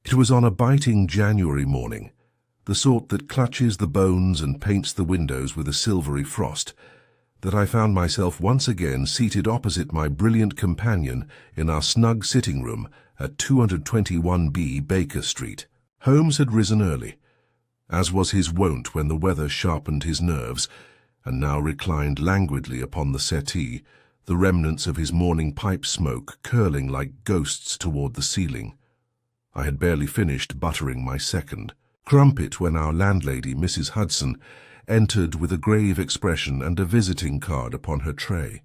It was on a biting January morning, the sort that clutches the bones and paints the windows with a silvery frost, that I found myself once again seated opposite my brilliant companion in our snug sitting room at 221B Baker Street. Holmes had risen early, as was his wont when the weather sharpened his nerves, and now reclined languidly upon the settee, the remnants of his morning pipe smoke curling like ghosts toward the ceiling. I had barely finished buttering my second crumpet when our landlady, Mrs. Hudson, entered with a grave expression and a visiting card upon her tray.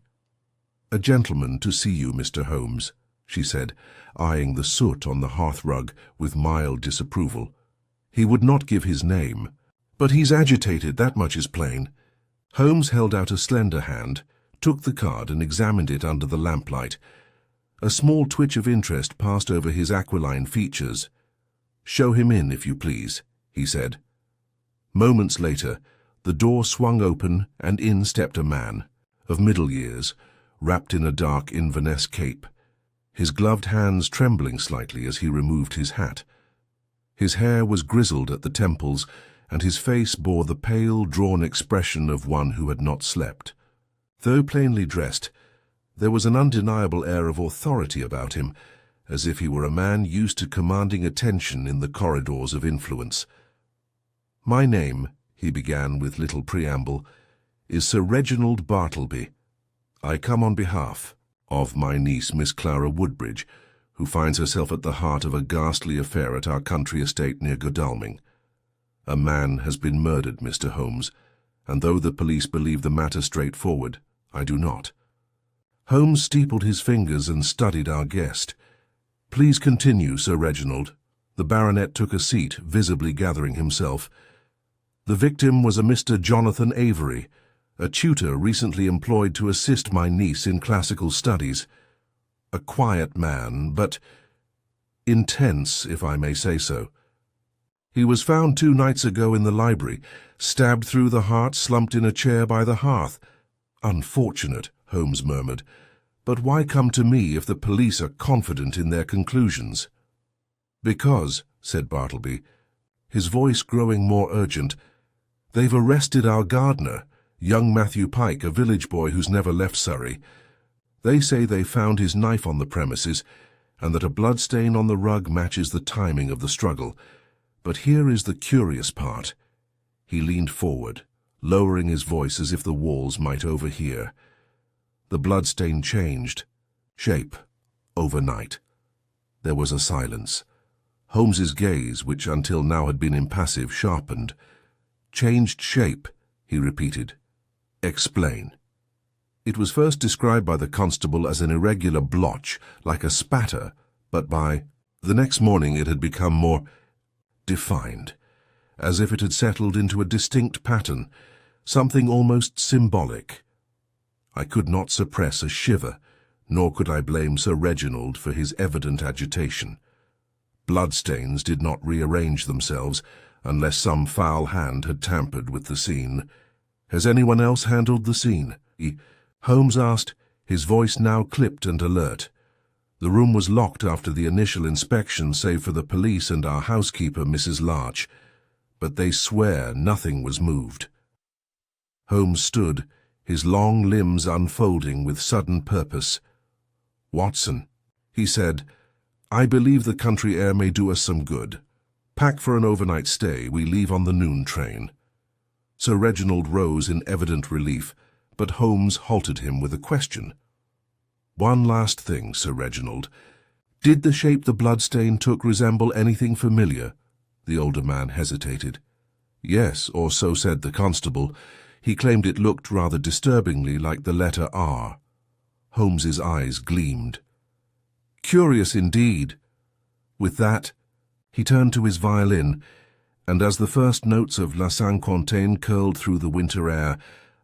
"A gentleman to see you, Mr. Holmes," she said, eyeing the soot on the hearthrug with mild disapproval. "He would not give his name, but he's agitated, that much is plain." Holmes held out a slender hand, took the card and examined it under the lamplight. A small twitch of interest passed over his aquiline features. "Show him in, if you please," he said. Moments later, the door swung open and in stepped a man, of middle years, wrapped in a dark Inverness cape, his gloved hands trembling slightly as he removed his hat. His hair was grizzled at the temples, and his face bore the pale, drawn expression of one who had not slept. Though plainly dressed, there was an undeniable air of authority about him, as if he were a man used to commanding attention in the corridors of influence. "My name," he began with little preamble, "is Sir Reginald Bartleby. I come on behalf of my niece, Miss Clara Woodbridge, who finds herself at the heart of a ghastly affair at our country estate near Godalming. A man has been murdered, Mr. Holmes, and though the police believe the matter straightforward, I do not." Holmes steepled his fingers and studied our guest. "Please continue, Sir Reginald." The baronet took a seat, visibly gathering himself. "The victim was a Mr. Jonathan Avery, a tutor recently employed to assist my niece in classical studies. A quiet man, but intense, if I may say so. He was found 2 nights ago in the library, stabbed through the heart, slumped in a chair by the hearth." "Unfortunate," Holmes murmured. "But why come to me if the police are confident in their conclusions?" "Because," said Bartleby, his voice growing more urgent, "they've arrested our gardener, young Matthew Pike, a village boy who's never left Surrey. They say they found his knife on the premises, and that a bloodstain on the rug matches the timing of the struggle. But here is the curious part." He leaned forward, lowering his voice as if the walls might overhear. "The bloodstain changed shape overnight." There was a silence. Holmes's gaze, which until now had been impassive, sharpened. "Changed shape," he repeated. "Explain." "It was first described by the constable as an irregular blotch, like a spatter, but by the next morning it had become more defined, as if it had settled into a distinct pattern, something almost symbolic." I could not suppress a shiver, nor could I blame Sir Reginald for his evident agitation. Bloodstains did not rearrange themselves unless some foul hand had tampered with the scene. "Has anyone else handled the scene?" Holmes asked, his voice now clipped and alert. "The room was locked after the initial inspection, save for the police and our housekeeper, Mrs. Larch, but they swear nothing was moved." Holmes stood, his long limbs unfolding with sudden purpose. "Watson," he said, "I believe the country air may do us some good. Pack for an overnight stay. We leave on the noon train." Sir Reginald rose in evident relief, but Holmes halted him with a question. "One last thing, Sir Reginald. Did the shape the bloodstain took resemble anything familiar?" The older man hesitated. "Yes, or so said the constable. He claimed it looked rather disturbingly like the letter R." Holmes's eyes gleamed. "Curious indeed." With that, he turned to his violin, and as the first notes of La Cinquantaine curled through the winter air,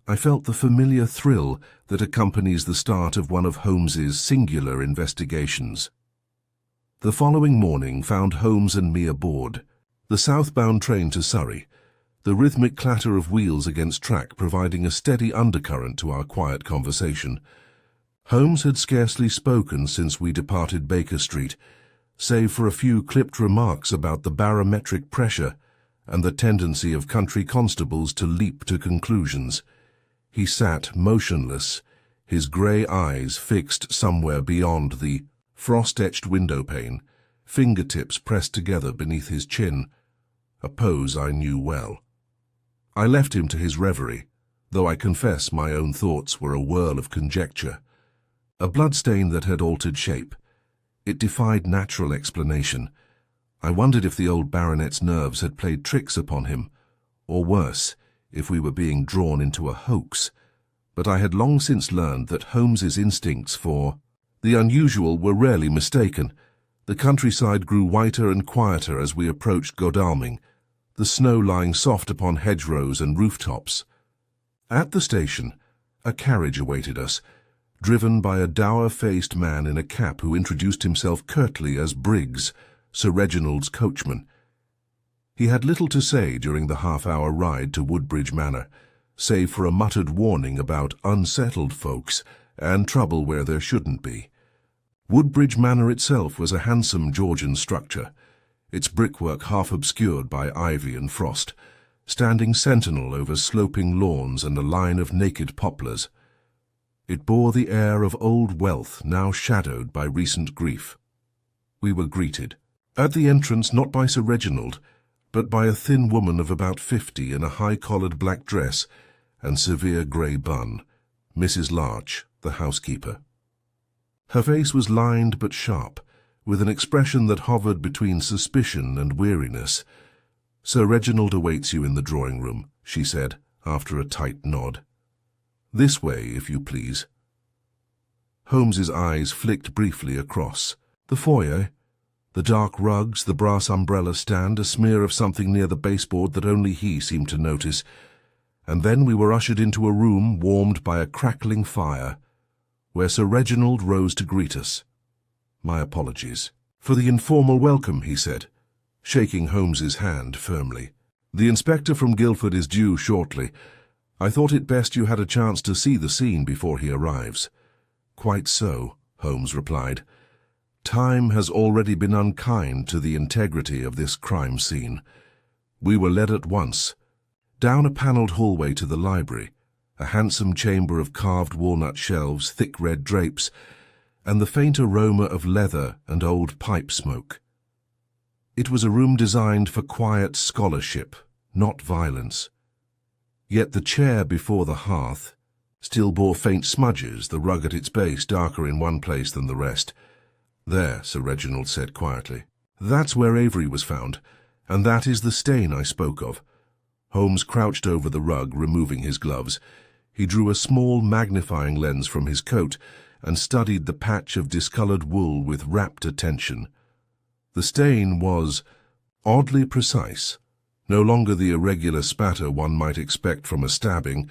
I felt the familiar thrill that accompanies the start of one of Holmes's singular investigations. The following morning found Holmes and me aboard the southbound train to Surrey, the rhythmic clatter of wheels against track providing a steady undercurrent to our quiet conversation. Holmes had scarcely spoken since we departed Baker Street, save for a few clipped remarks about the barometric pressure and the tendency of country constables to leap to conclusions. He sat motionless, his grey eyes fixed somewhere beyond the frost-etched window-pane, fingertips pressed together beneath his chin, a pose I knew well. I left him to his reverie, though I confess my own thoughts were a whirl of conjecture. A bloodstain that had altered shape. It defied natural explanation. I wondered if the old baronet's nerves had played tricks upon him, or worse, if we were being drawn into a hoax. But I had long since learned that Holmes's instincts for the unusual were rarely mistaken. The countryside grew whiter and quieter as we approached Godalming, the snow lying soft upon hedgerows and rooftops. At the station, a carriage awaited us, driven by a dour-faced man in a cap who introduced himself curtly as Briggs, Sir Reginald's coachman. He had little to say during the half-hour ride to Woodbridge Manor, save for a muttered warning about unsettled folks and trouble where there shouldn't be. Woodbridge Manor itself was a handsome Georgian structure, its brickwork half obscured by ivy and frost, standing sentinel over sloping lawns and a line of naked poplars. It bore the air of old wealth now shadowed by recent grief. We were greeted, at the entrance not by Sir Reginald, but by a thin woman of about 50 in a high-collared black dress and severe grey bun, Mrs. Larch, the housekeeper. Her face was lined but sharp, with an expression that hovered between suspicion and weariness. "Sir Reginald awaits you in the drawing-room," she said, after a tight nod. "This way, if you please." Holmes's eyes flicked briefly across. The foyer, the dark rugs, the brass umbrella stand, a smear of something near the baseboard that only he seemed to notice, and then we were ushered into a room warmed by a crackling fire, where Sir Reginald rose to greet us. "My apologies for the informal welcome," he said, shaking Holmes's hand firmly. "The inspector from Guildford is due shortly. I thought it best you had a chance to see the scene before he arrives." "Quite so," Holmes replied. "Time has already been unkind to the integrity of this crime scene." We were led at once, down a panelled hallway to the library, a handsome chamber of carved walnut shelves, thick red drapes, and the faint aroma of leather and old pipe smoke. It was a room designed for quiet scholarship, not violence. Yet the chair before the hearth still bore faint smudges, the rug at its base darker in one place than the rest. "There," Sir Reginald said quietly. "That's where Avery was found, and that is the stain I spoke of." Holmes crouched over the rug, removing his gloves. He drew a small magnifying lens from his coat and studied the patch of discoloured wool with rapt attention. The stain was oddly precise, no longer the irregular spatter one might expect from a stabbing,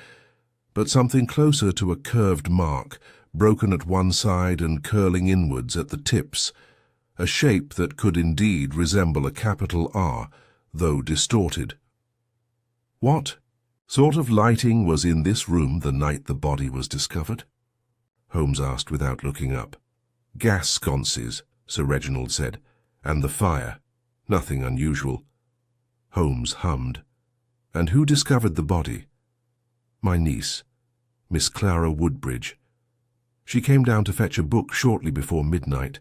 but something closer to a curved mark, broken at one side and curling inwards at the tips, a shape that could indeed resemble a capital R, though distorted. "What sort of lighting was in this room the night the body was discovered?" Holmes asked without looking up. "Gas sconces," Sir Reginald said, "and the fire. Nothing unusual." Holmes hummed. "And who discovered the body?" "My niece, Miss Clara Woodbridge. She came down to fetch a book shortly before midnight.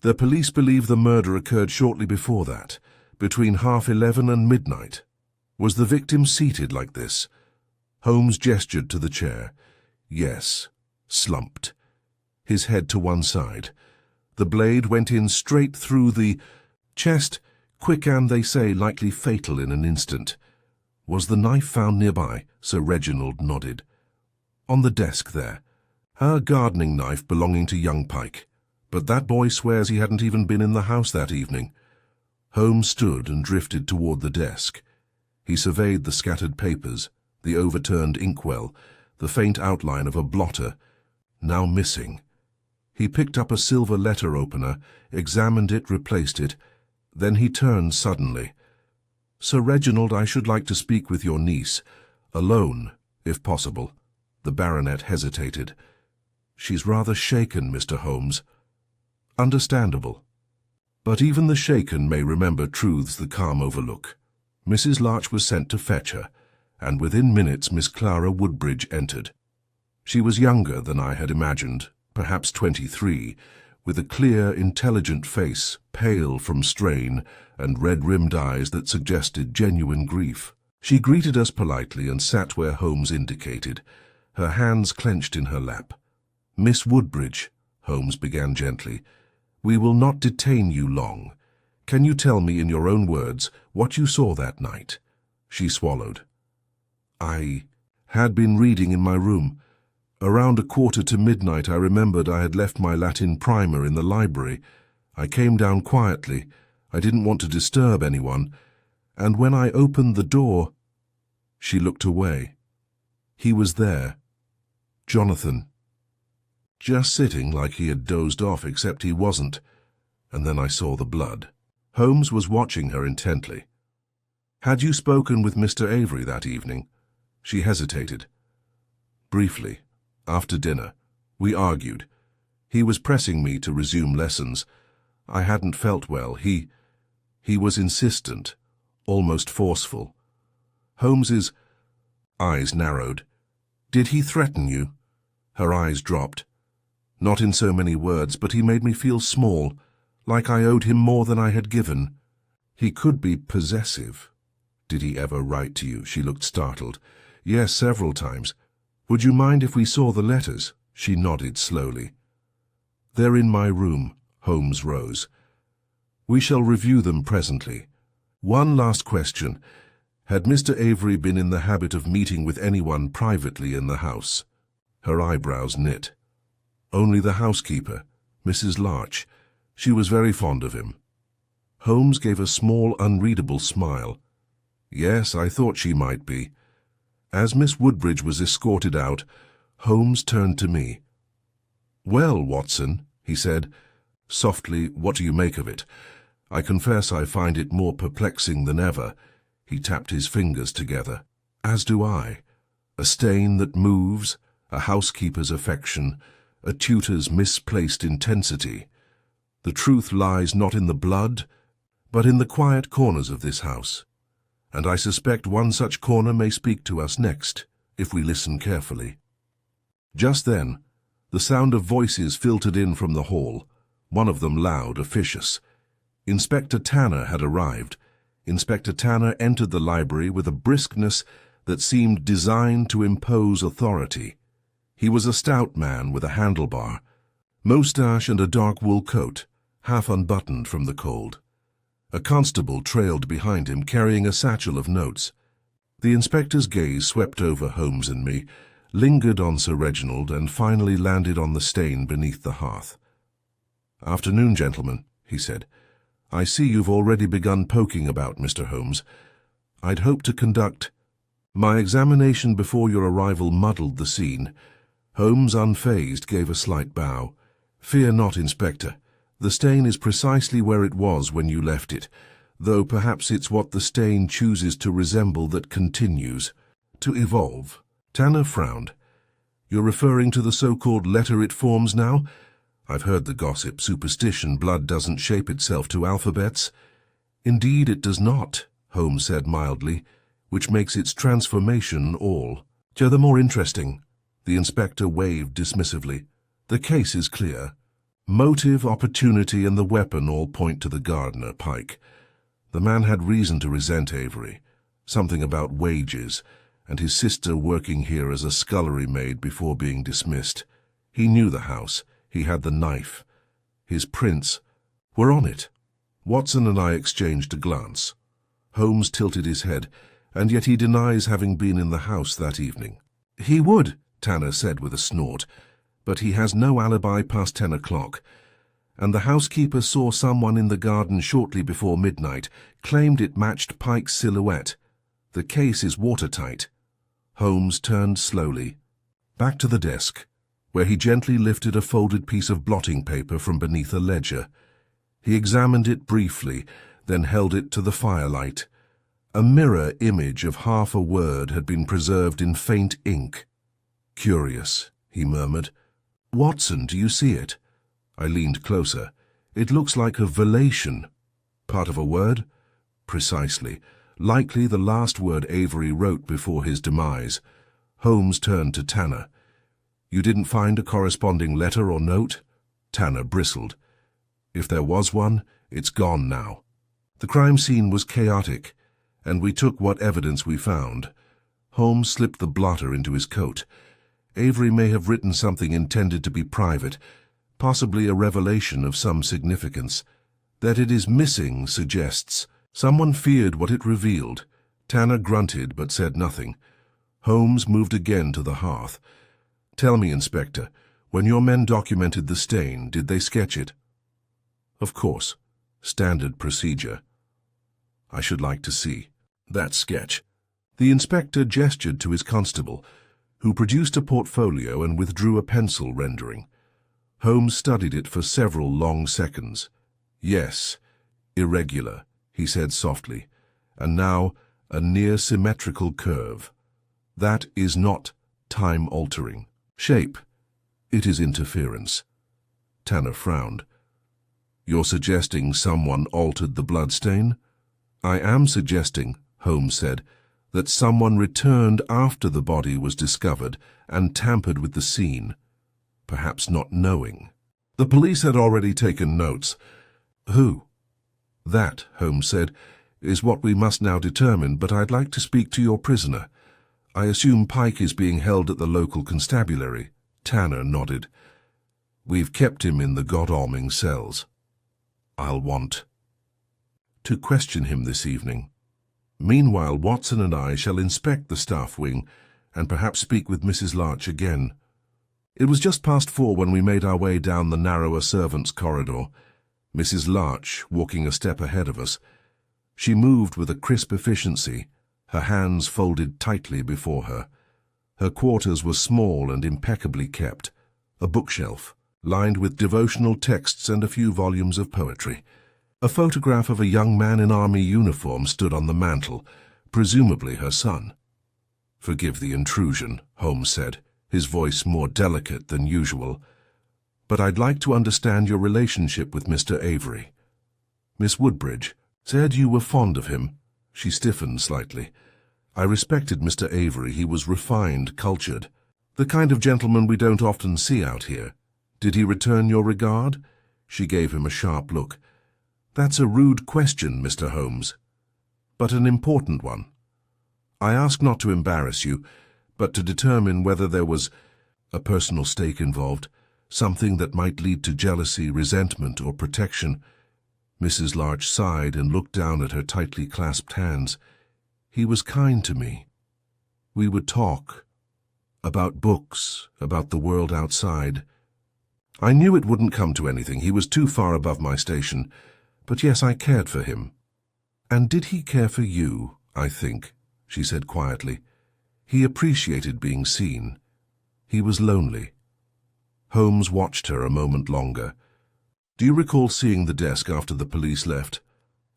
The police believe the murder occurred shortly before that, between 11:30 and midnight. Was the victim seated like this?" Holmes gestured to the chair. "Yes, slumped, his head to one side. The blade went in straight through the chest, quick and, they say, likely fatal in an instant." "Was the knife found nearby?" Sir Reginald nodded. "On the desk there. Her gardening knife belonging to young Pike. But that boy swears he hadn't even been in the house that evening." Holmes stood and drifted toward the desk. He surveyed the scattered papers, the overturned inkwell, the faint outline of a blotter, now missing. He picked up a silver letter opener, examined it, replaced it. Then he turned suddenly. "Sir Reginald, I should like to speak with your niece. Alone, if possible." The baronet hesitated. "She's rather shaken, Mr. Holmes." "Understandable." But even the shaken may remember truths the calm overlook. Mrs. Larch was sent to fetch her, and within minutes Miss Clara Woodbridge entered. She was younger than I had imagined, perhaps 23, with a clear, intelligent face, pale from strain, and red-rimmed eyes that suggested genuine grief. She greeted us politely and sat where Holmes indicated, her hands clenched in her lap. "Miss Woodbridge," Holmes began gently, "we will not detain you long. Can you tell me in your own words what you saw that night?" She swallowed. "I had been reading in my room. Around 1:45 I remembered I had left my Latin primer in the library. I came down quietly. I didn't want to disturb anyone. And when I opened the door—" She looked away. "He was there. Jonathan. Just sitting like he had dozed off, except he wasn't. And then I saw the blood." Holmes was watching her intently. "Had you spoken with Mr. Avery that evening?" She hesitated. "Briefly. After dinner. We argued. He was pressing me to resume lessons. I hadn't felt well. He was insistent, almost forceful." Holmes's eyes narrowed. "Did he threaten you?" Her eyes dropped. "Not in so many words, but he made me feel small, like I owed him more than I had given. He could be possessive." "Did he ever write to you?" She looked startled. "Yes, several times. Would you mind if we saw the letters?" She nodded slowly. "They're in my room." Holmes rose. "We shall review them presently. One last question. Had Mr. Avery been in the habit of meeting with anyone privately in the house?" Her eyebrows knit. "Only the housekeeper, Mrs. Larch. She was very fond of him." Holmes gave a small, unreadable smile. "Yes, I thought she might be." As Miss Woodbridge was escorted out, Holmes turned to me. "Well, Watson," he said, softly, "what do you make of it? I confess I find it more perplexing than ever." He tapped his fingers together. "As do I. A stain that moves, a housekeeper's affection, a tutor's misplaced intensity. The truth lies not in the blood, but in the quiet corners of this house. And I suspect one such corner may speak to us next, if we listen carefully." Just then, the sound of voices filtered in from the hall, one of them loud, officious. Inspector Tanner had arrived. Inspector Tanner entered the library with a briskness that seemed designed to impose authority. He was a stout man with a handlebar, moustache and a dark wool coat, half unbuttoned from the cold. A constable trailed behind him, carrying a satchel of notes. The inspector's gaze swept over Holmes and me, lingered on Sir Reginald, and finally landed on the stain beneath the hearth. "Afternoon, gentlemen," he said. "I see you've already begun poking about, Mr. Holmes. I'd hoped to conduct—" My examination before your arrival muddled the scene. Holmes, unfazed, gave a slight bow. "Fear not, Inspector. The stain is precisely where it was when you left it, though perhaps it's what the stain chooses to resemble that continues, to evolve." Tanner frowned. "You're referring to the so-called letter it forms now? I've heard the gossip, superstition, blood doesn't shape itself to alphabets." "Indeed it does not," Holmes said mildly, "which makes its transformation all the more interesting." The inspector waved dismissively. "The case is clear. Motive, opportunity, and the weapon all point to the gardener, Pike. The man had reason to resent Avery, something about wages, and his sister working here as a scullery maid before being dismissed. He knew the house. He had the knife. His prints were on it." Watson and I exchanged a glance. Holmes tilted his head, and yet he denies having been in the house that evening. "He would," Tanner said with a snort, "but he has no alibi past 10 o'clock. And the housekeeper saw someone in the garden shortly before midnight, claimed it matched Pike's silhouette. The case is watertight." Holmes turned slowly back to the desk, where he gently lifted a folded piece of blotting paper from beneath a ledger. He examined it briefly, then held it to the firelight. A mirror image of half a word had been preserved in faint ink. "Curious," he murmured. "Watson, do you see it?" I leaned closer. It looks like a velation. Part of a word? Precisely. Likely the last word Avery wrote before his demise. Holmes turned to Tanner. You didn't find a corresponding letter or note? Tanner bristled. If there was one, it's gone now. The crime scene was chaotic, and we took what evidence we found. Holmes slipped the blotter into his coat. Avery may have written something intended to be private, possibly a revelation of some significance. That it is missing suggests someone feared what it revealed. Tanner grunted but said nothing. Holmes moved again to the hearth. Tell me, Inspector, when your men documented the stain, did they sketch it? Of course. Standard procedure. I should like to see that sketch. The inspector gestured to his constable, who produced a portfolio and withdrew a pencil rendering. Holmes studied it for several long seconds. Yes, irregular, he said softly, and now a near-symmetrical curve. That is not time-altering. Shape. It is interference. Tanner frowned. You're suggesting someone altered the bloodstain? I am suggesting, Holmes said, that someone returned after the body was discovered and tampered with the scene, perhaps not knowing. The police had already taken notes. Who? That, Holmes said, is what we must now determine, but I'd like to speak to your prisoner. I assume Pike is being held at the local constabulary. Tanner nodded. We've kept him in the Godalming cells. I'll want to question him this evening. Meanwhile, Watson and I shall inspect the staff wing and perhaps speak with Mrs. Larch again. It was just past 4 when we made our way down the narrower servants' corridor, Mrs. Larch walking a step ahead of us. She moved with a crisp efficiency, her hands folded tightly before her. Her quarters were small and impeccably kept, a bookshelf, lined with devotional texts and a few volumes of poetry. A photograph of a young man in army uniform stood on the mantel, presumably her son. Forgive the intrusion, Holmes said, his voice more delicate than usual, but I'd like to understand your relationship with Mr. Avery. Miss Woodbridge said you were fond of him. She stiffened slightly. I respected Mr. Avery. He was refined, cultured, the kind of gentleman we don't often see out here. Did he return your regard? She gave him a sharp look. That's a rude question, Mr. Holmes, but an important one. I ask not to embarrass you, but to determine whether there was a personal stake involved, something that might lead to jealousy, resentment, or protection. Mrs. Larch sighed and looked down at her tightly clasped hands. He was kind to me. We would talk about books, about the world outside. I knew it wouldn't come to anything. He was too far above my station. But yes, I cared for him. And did he care for you, I think, she said quietly. He appreciated being seen. He was lonely. Holmes watched her a moment longer. Do you recall seeing the desk after the police left?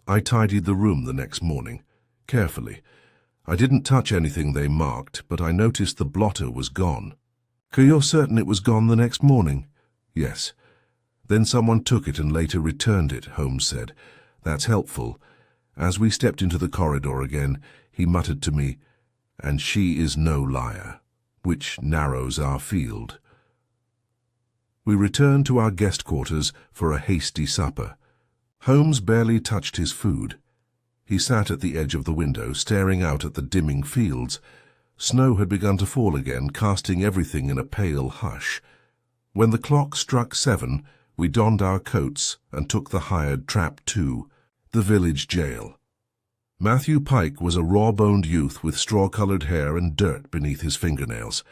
I tidied the room the next morning, carefully. I didn't touch anything they marked, but I noticed the blotter was gone. You're certain it was gone the next morning? Yes. Then someone took it and later returned it, Holmes said. That's helpful. As we stepped into the corridor again, he muttered to me, and she is no liar, which narrows our field. We returned to our guest quarters for a hasty supper. Holmes barely touched his food. He sat at the edge of the window, staring out at the dimming fields. Snow had begun to fall again, casting everything in a pale hush. When the clock struck 7, we donned our coats and took the hired trap to the village jail. Matthew Pike was a raw-boned youth with straw-colored hair and dirt beneath his fingernails.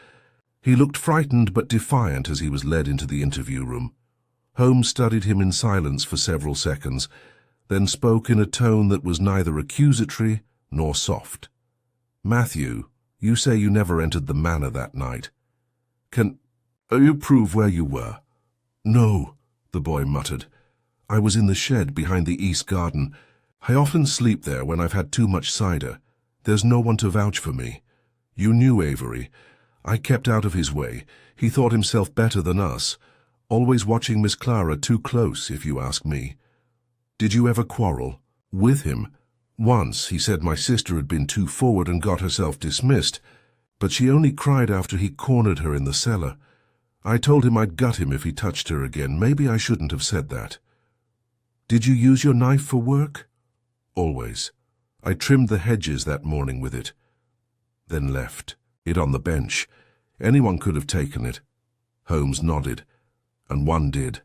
He looked frightened but defiant as he was led into the interview room. Holmes studied him in silence for several seconds, then spoke in a tone that was neither accusatory nor soft. Matthew, you say you never entered the manor that night. Can you prove where you were? No, the boy muttered. I was in the shed behind the east garden. I often sleep there when I've had too much cider. There's no one to vouch for me. You knew Avery. I kept out of his way. He thought himself better than us. Always watching Miss Clara too close, if you ask me. Did you ever quarrel? With him? Once he said my sister had been too forward and got herself dismissed, but she only cried after he cornered her in the cellar. I told him I'd gut him if he touched her again. Maybe I shouldn't have said that. Did you use your knife for work? Always. I trimmed the hedges that morning with it, then left it on the bench. Anyone could have taken it. Holmes nodded, and one did.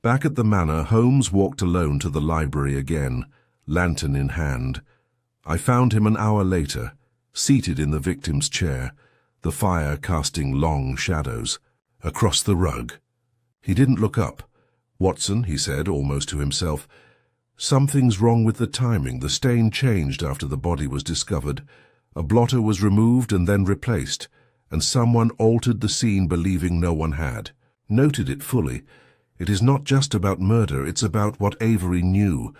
Back at the manor, Holmes walked alone to the library again, lantern in hand. I found him an hour later, seated in the victim's chair, the fire casting long shadows across the rug. He didn't look up. "Watson," he said, almost to himself, "something's wrong with the timing. The stain changed after the body was discovered. A blotter was removed and then replaced, and someone altered the scene believing no one had. Noted it fully. It is not just about murder, it's about what Avery knew."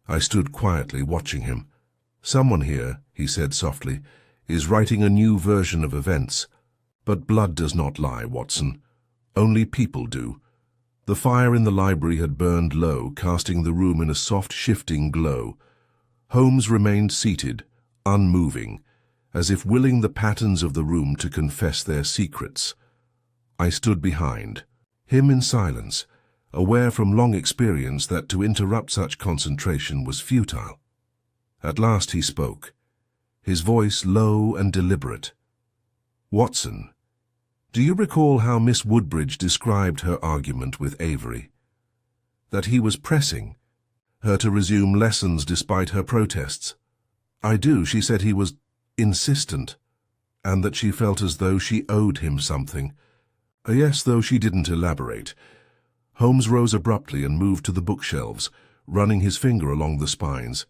I stood quietly watching him. "Someone here," he said softly, "is writing a new version of events. But blood does not lie, Watson. Only people do." The fire in the library had burned low, casting the room in a soft, shifting glow. Holmes remained seated, unmoving, as if willing the patterns of the room to confess their secrets. I stood behind, him in silence, aware from long experience that to interrupt such concentration was futile. At last he spoke, his voice low and deliberate. "Watson, do you recall how Miss Woodbridge described her argument with Avery? That he was pressing her to resume lessons despite her protests?" "I do. She said he was insistent, and that she felt as though she owed him something." "Yes, though she didn't elaborate." Holmes rose abruptly and moved to the bookshelves, running his finger along the spines.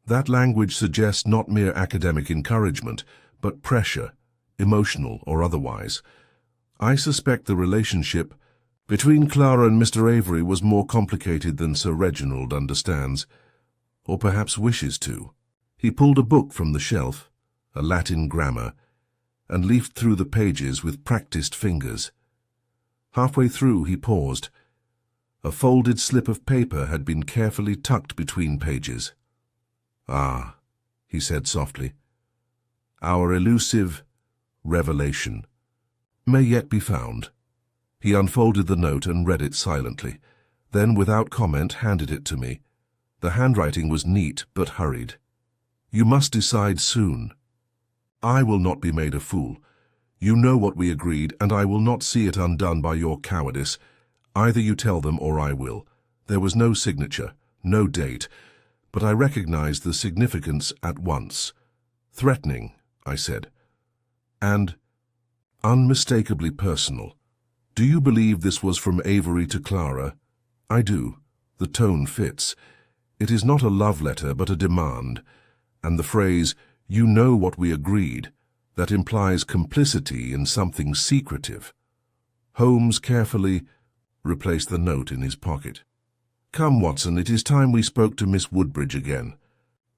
"That language suggests not mere academic encouragement, but pressure, emotional or otherwise. I suspect the relationship between Clara and Mr. Avery was more complicated than Sir Reginald understands, or perhaps wishes to." He pulled a book from the shelf, a Latin grammar, and leafed through the pages with practiced fingers. Halfway through he paused. A folded slip of paper had been carefully tucked between pages. "Ah," he said softly, "our elusive revelation may yet be found." He unfolded the note and read it silently, then without comment handed it to me. The handwriting was neat but hurried. "You must decide soon. I will not be made a fool. You know what we agreed, and I will not see it undone by your cowardice. Either you tell them or I will." There was no signature, no date, but I recognized the significance at once. "Threatening," I said, "and unmistakably personal. Do you believe this was from Avery to Clara?" "I do. The tone fits. It is not a love letter, but a demand. And the phrase, 'you know what we agreed,' that implies complicity in something secretive." Holmes carefully replaced the note in his pocket. "Come, Watson, it is time we spoke to Miss Woodbridge again.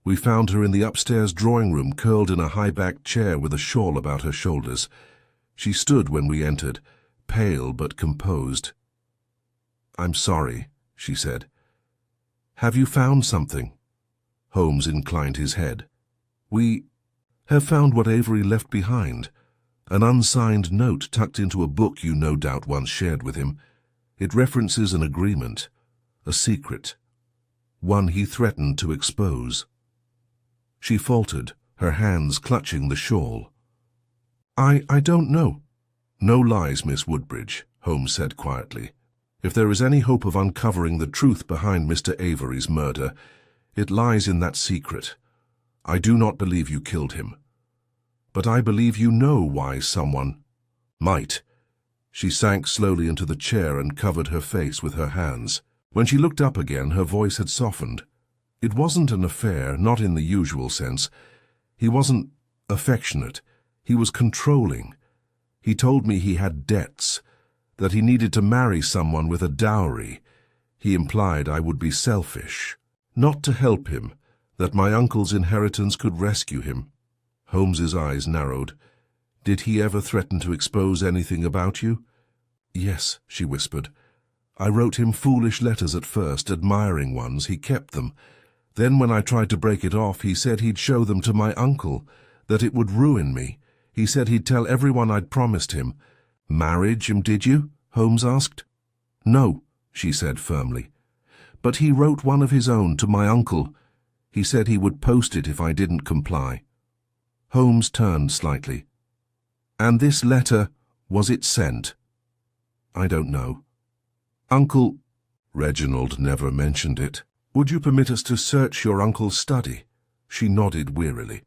We found her in the upstairs drawing-room, curled in a high-backed chair with a shawl about her shoulders. She stood when we entered, pale but composed. "I'm sorry," she said. "Have you found something?" Holmes inclined his head. "We have found what Avery left behind, an unsigned note tucked into a book you no doubt once shared with him. It references an agreement, a secret, one he threatened to expose." She faltered, her hands clutching the shawl. I don't know." "No lies, Miss Woodbridge," Holmes said quietly. "If there is any hope of uncovering the truth behind Mr. Avery's murder, it lies in that secret. I do not believe you killed him. But I believe you know why someone might." She sank slowly into the chair and covered her face with her hands. When she looked up again, her voice had softened. "It wasn't an affair, not in the usual sense. He wasn't affectionate. He was controlling. He told me he had debts, that he needed to marry someone with a dowry. He implied I would be selfish, not to help him, that my uncle's inheritance could rescue him." Holmes's eyes narrowed. "Did he ever threaten to expose anything about you?" Yes, she whispered. I wrote him foolish letters at first, admiring ones. He kept them. Then when I tried to break it off, he said he'd show them to my uncle, that it would ruin me. He said he'd tell everyone I'd promised him. Married him, did you? Holmes asked. No, she said firmly. But he wrote one of his own to my uncle. He said he would post it if I didn't comply. Holmes turned slightly. And this letter, was it sent? I don't know. Uncle... Reginald never mentioned it. Would you permit us to search your uncle's study? She nodded wearily.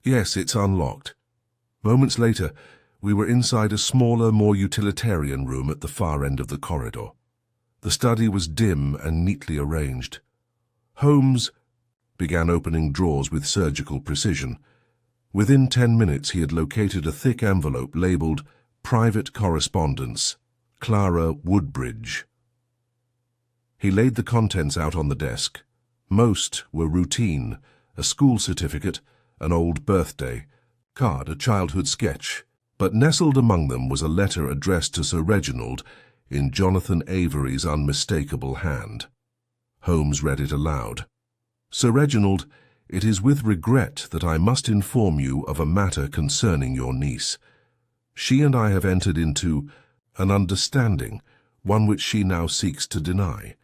Yes, it's unlocked. Moments later, we were inside a smaller, more utilitarian room at the far end of the corridor. The study was dim and neatly arranged. Holmes began opening drawers with surgical precision. Within 10 minutes he had located a thick envelope labelled Private Correspondence, Clara Woodbridge. He laid the contents out on the desk. Most were routine: a school certificate, an old birthday, card, a childhood sketch. But nestled among them was a letter addressed to Sir Reginald in Jonathan Avery's unmistakable hand. Holmes read it aloud. Sir Reginald, it is with regret that I must inform you of a matter concerning your niece. She and I have entered into an understanding, one which she now seeks to deny.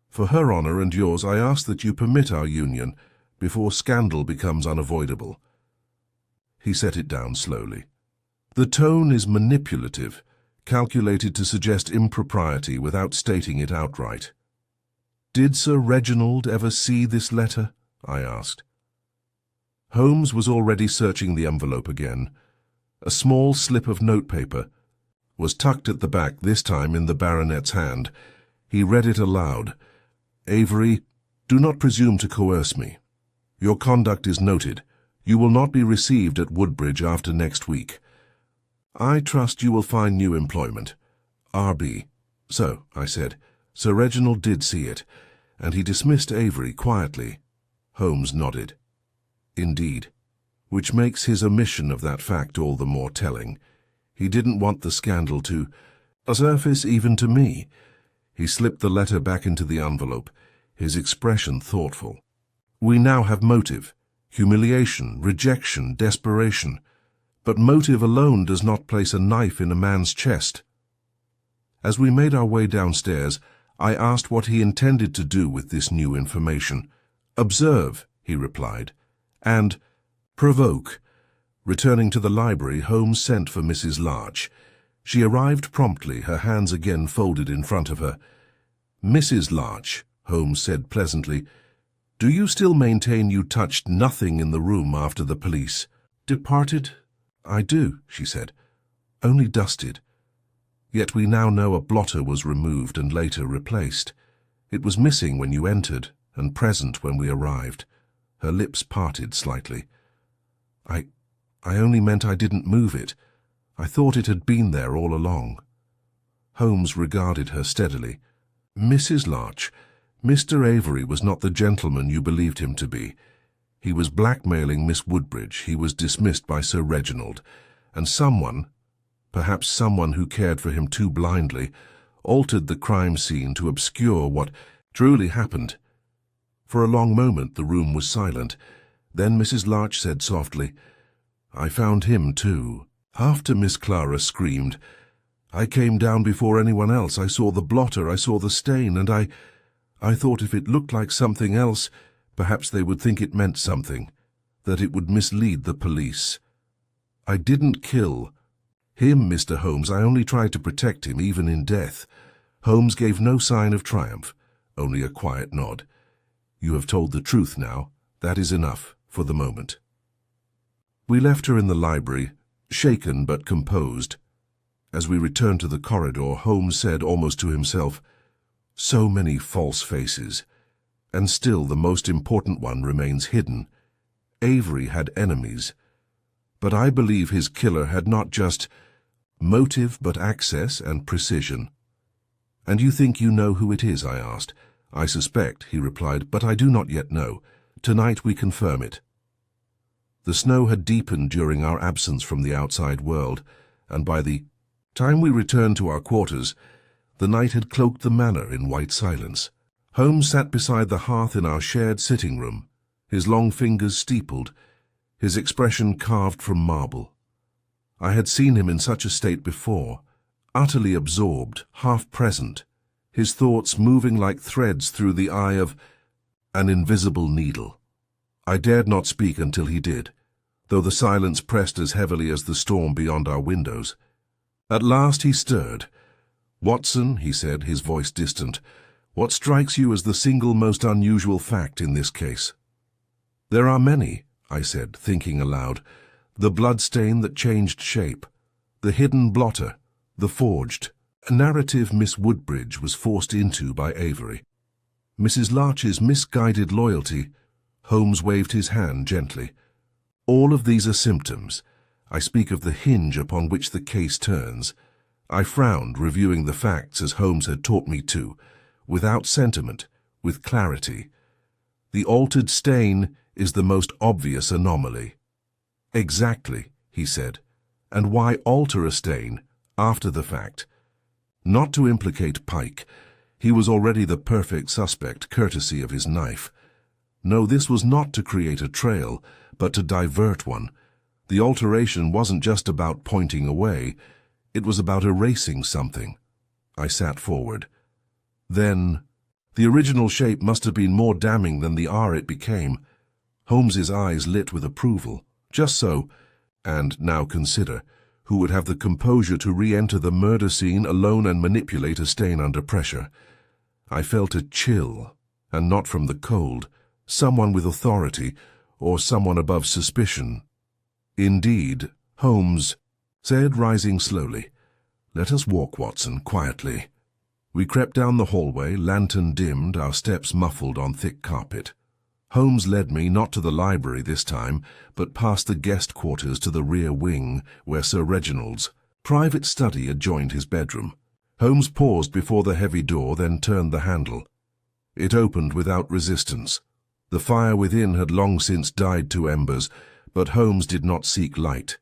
For her honour and yours, I ask that you permit our union before scandal becomes unavoidable. He set it down slowly. The tone is manipulative, calculated to suggest impropriety without stating it outright. Did Sir Reginald ever see this letter? I asked. Holmes was already searching the envelope again. A small slip of notepaper was tucked at the back, this time in the baronet's hand. He read it aloud. Avery, do not presume to coerce me. Your conduct is noted. You will not be received at Woodbridge after next week. I trust you will find new employment. R.B. So, I said, Sir Reginald did see it, and he dismissed Avery quietly. Holmes nodded. Indeed. Which makes his omission of that fact all the more telling. He didn't want the scandal to surface even to me. He slipped the letter back into the envelope, his expression thoughtful. We now have motive, humiliation, rejection, desperation. But motive alone does not place a knife in a man's chest. As we made our way downstairs, I asked what he intended to do with this new information. Observe, he replied, and provoke. Returning to the library, Holmes sent for Mrs. Larch. She arrived promptly, her hands again folded in front of her. Mrs. Larch, Holmes said pleasantly, do you still maintain you touched nothing in the room after the police departed? I do, she said. Only dusted. Yet we now know a blotter was removed and later replaced. It was missing when you entered and present when we arrived. Her lips parted slightly. I only meant I didn't move it. I thought it had been there all along. Holmes regarded her steadily. Mrs. Larch, Mr. Avery was not the gentleman you believed him to be. He was blackmailing Miss Woodbridge. He was dismissed by Sir Reginald. And someone, perhaps someone who cared for him too blindly, altered the crime scene to obscure what truly happened. For a long moment the room was silent. Then Mrs. Larch said softly, I found him too. After Miss Clara screamed, I came down before anyone else. I saw the blotter, I saw the stain, and I thought if it looked like something else, perhaps they would think it meant something, that it would mislead the police. I didn't kill him, Mr. Holmes. I only tried to protect him, even in death. Holmes gave no sign of triumph, only a quiet nod. You have told the truth now. That is enough, for the moment. We left her in the library, shaken but composed. As we returned to the corridor, Holmes said almost to himself, so many false faces, and still the most important one remains hidden. Avery had enemies, but I believe his killer had not just motive but access and precision. And you think you know who it is? I asked. I suspect, he replied, but I do not yet know. Tonight we confirm it. The snow had deepened during our absence from the outside world, and by the Time we returned to our quarters, the night had cloaked the manor in white silence. Holmes sat beside the hearth in our shared sitting room, his long fingers steepled, his expression carved from marble. I had seen him in such a state before, utterly absorbed, half present, his thoughts moving like threads through the eye of an invisible needle. I dared not speak until he did, though the silence pressed as heavily as the storm beyond our windows. At last he stirred. "Watson," he said, his voice distant, "what strikes you as the single most unusual fact in this case?" "There are many," I said, thinking aloud. "The bloodstain that changed shape, the hidden blotter, the forged, a narrative Miss Woodbridge was forced into by Avery. Mrs. Larch's misguided loyalty." Holmes waved his hand gently. "All of these are symptoms. I speak of the hinge upon which the case turns." I frowned, reviewing the facts as Holmes had taught me to, without sentiment, with clarity. "The altered stain is the most obvious anomaly." "Exactly," he said. "And why alter a stain after the fact?" Not to implicate Pike. He was already the perfect suspect, courtesy of his knife. No, this was not to create a trail, but to divert one. The alteration wasn't just about pointing away. It was about erasing something. I sat forward. "Then, the original shape must have been more damning than the R it became." Holmes's eyes lit with approval. "Just so. And now consider, who would have the composure to re-enter the murder scene alone and manipulate a stain under pressure?" I felt a chill, and not from the cold. Someone with authority, or someone above suspicion. "Indeed," Holmes said, rising slowly. "Let us walk, Watson, quietly." We crept down the hallway, lantern dimmed, our steps muffled on thick carpet. Holmes led me not to the library this time, but past the guest quarters to the rear wing, where Sir Reginald's private study adjoined his bedroom. Holmes paused before the heavy door, then turned the handle. It opened without resistance. The fire within had long since died to embers, but Holmes did not seek light.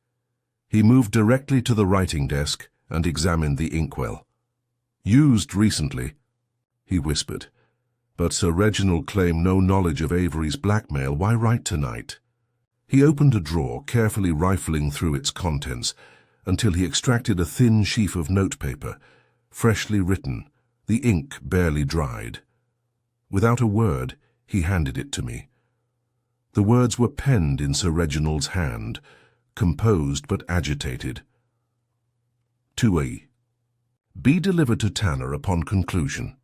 He moved directly to the writing desk and examined the inkwell. "Used recently," he whispered. "But Sir Reginald claimed no knowledge of Avery's blackmail. Why write tonight?" He opened a drawer, carefully rifling through its contents, until he extracted a thin sheaf of notepaper, freshly written, the ink barely dried. Without a word, he handed it to me. The words were penned in Sir Reginald's hand, composed but agitated. "2E. Be delivered to Tanner upon conclusion.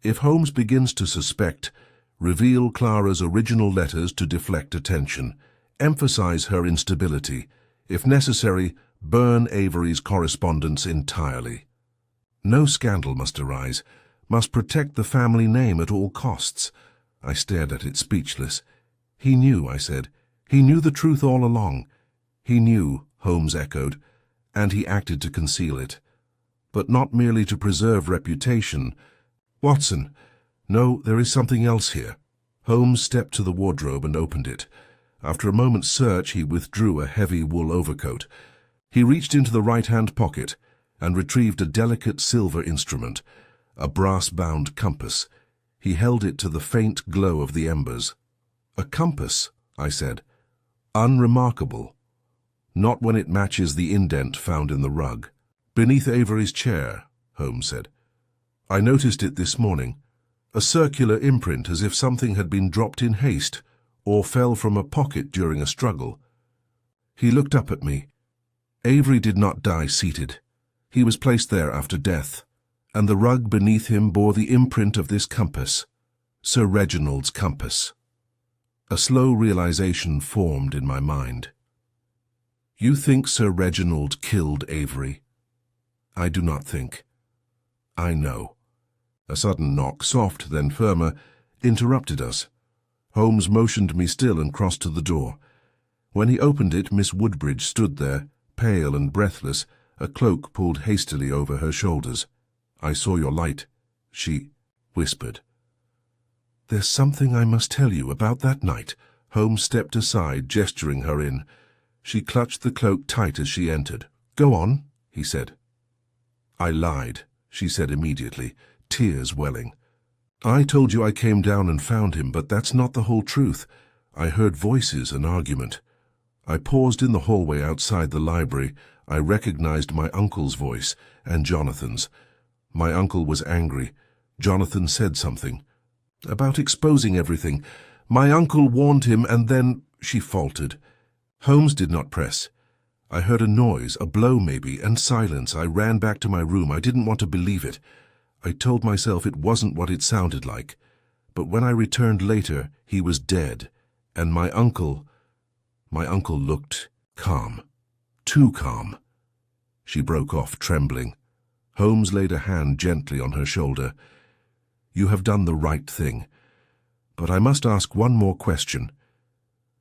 If Holmes begins to suspect, reveal Clara's original letters to deflect attention. Emphasize her instability. If necessary, burn Avery's correspondence entirely. No scandal must arise. Must protect the family name at all costs." I stared at it, speechless. "He knew," I said. "He knew the truth all along." "He knew," Holmes echoed, "and he acted to conceal it. But not merely to preserve reputation. Watson, no, there is something else here." Holmes stepped to the wardrobe and opened it. After a moment's search, he withdrew a heavy wool overcoat. He reached into the right-hand pocket and retrieved a delicate silver instrument, a brass-bound compass. He held it to the faint glow of the embers. "A compass," I said. "Unremarkable. Not when it matches the indent found in the rug." "Beneath Avery's chair," Holmes said. "I noticed it this morning. A circular imprint, as if something had been dropped in haste or fell from a pocket during a struggle." He looked up at me. "Avery did not die seated. He was placed there after death, and the rug beneath him bore the imprint of this compass, Sir Reginald's compass." A slow realization formed in my mind. "You think Sir Reginald killed Avery?" "I do not think. I know." A sudden knock, soft then firmer, interrupted us. Holmes motioned me still and crossed to the door. When he opened it, Miss Woodbridge stood there, pale and breathless, a cloak pulled hastily over her shoulders. "I saw your light," she whispered. "There's something I must tell you about that night." Holmes stepped aside, gesturing her in. She clutched the cloak tight as she entered. "Go on," he said. I lied, she said immediately, tears welling. I told you I came down and found him, but that's not the whole truth. I heard voices and argument. I paused in the hallway outside the library. I recognized my uncle's voice and Jonathan's. My uncle was angry. Jonathan said something about exposing everything. My uncle warned him, and then she faltered. Holmes did not press. I heard a noise, a blow maybe, and silence. I ran back to my room. I didn't want to believe it. I told myself it wasn't what it sounded like. But when I returned later, he was dead. And my uncle looked calm. Too calm. She broke off, trembling. Holmes laid a hand gently on her shoulder. You have done the right thing. But I must ask one more question.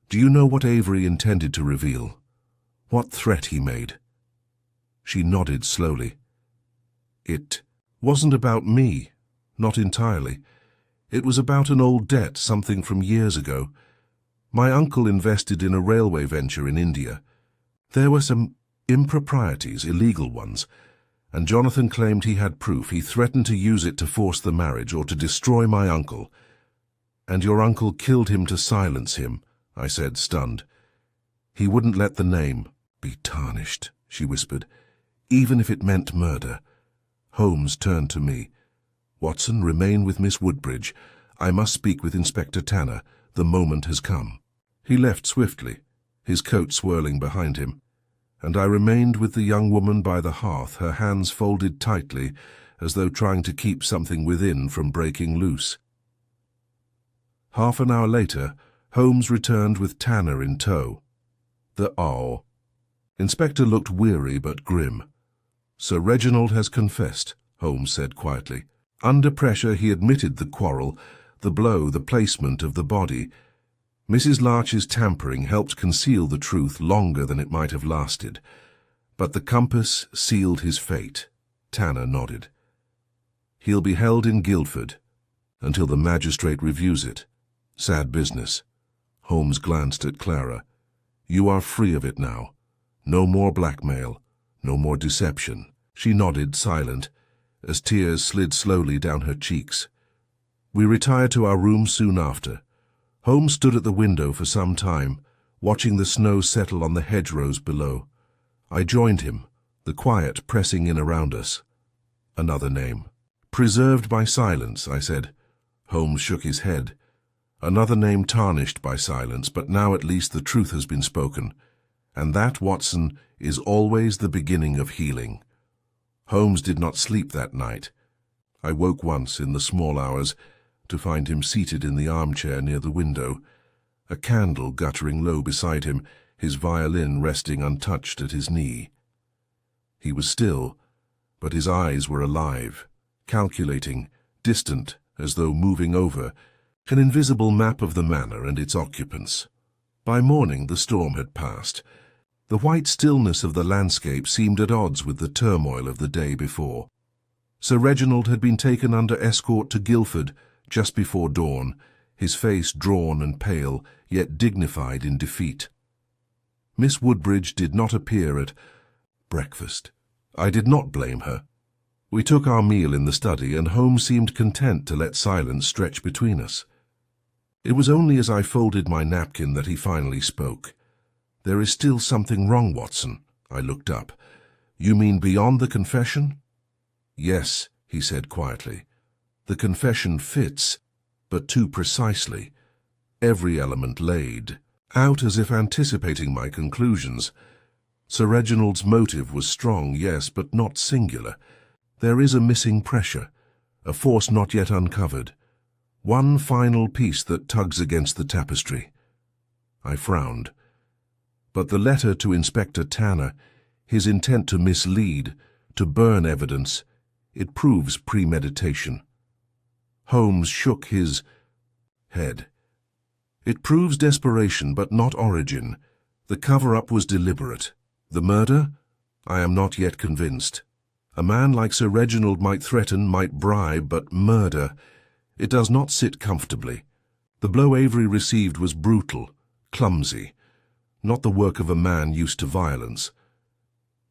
Do you know what Avery intended to reveal? What threat he made? She nodded slowly. It wasn't about me, not entirely. It was about an old debt, something from years ago. My uncle invested in a railway venture in India. There were some improprieties, illegal ones, and Jonathan claimed he had proof. He threatened to use it to force the marriage or to destroy my uncle. And your uncle killed him to silence him, I said, stunned. He wouldn't let the name be tarnished, she whispered, even if it meant murder. Holmes turned to me. Watson, remain with Miss Woodbridge. I must speak with Inspector Tanner. The moment has come. He left swiftly, his coat swirling behind him, and I remained with the young woman by the hearth, her hands folded tightly, as though trying to keep something within from breaking loose. Half an hour later, Holmes returned with Tanner in tow. The Inspector looked weary but grim. Sir Reginald has confessed, Holmes said quietly. Under pressure he admitted the quarrel, the blow, the placement of the body. Mrs. Larch's tampering helped conceal the truth longer than it might have lasted. But the compass sealed his fate. Tanner nodded. He'll be held in Guildford until the magistrate reviews it. Sad business. Holmes glanced at Clara. You are free of it now. No more blackmail. No more deception. She nodded, silent, as tears slid slowly down her cheeks. We retired to our room soon after. Holmes stood at the window for some time, watching the snow settle on the hedgerows below. I joined him, the quiet pressing in around us. Another name. Preserved by silence, I said. Holmes shook his head. Another name tarnished by silence, but now at least the truth has been spoken. And that, Watson, is always the beginning of healing. Holmes did not sleep that night. I woke once in the small hours to find him seated in the armchair near the window, a candle guttering low beside him, his violin resting untouched at his knee. He was still, but his eyes were alive, calculating, distant, as though moving over, an invisible map of the manor and its occupants. By morning the storm had passed. The white stillness of the landscape seemed at odds with the turmoil of the day before. Sir Reginald had been taken under escort to Guildford just before dawn, his face drawn and pale, yet dignified in defeat. Miss Woodbridge did not appear at breakfast. I did not blame her. We took our meal in the study, and Holmes seemed content to let silence stretch between us. It was only as I folded my napkin that he finally spoke. There is still something wrong, Watson. I looked up. You mean beyond the confession? Yes, he said quietly. The confession fits, but too precisely. Every element laid out as if anticipating my conclusions. Sir Reginald's motive was strong, yes, but not singular. There is a missing pressure, a force not yet uncovered. One final piece that tugs against the tapestry. I frowned. But the letter to Inspector Tanner, his intent to mislead, to burn evidence, it proves premeditation. Holmes shook his head. It proves desperation, but not origin. The cover-up was deliberate. The murder? I am not yet convinced. A man like Sir Reginald might threaten, might bribe, but murder, it does not sit comfortably. The blow Avery received was brutal, clumsy, not the work of a man used to violence.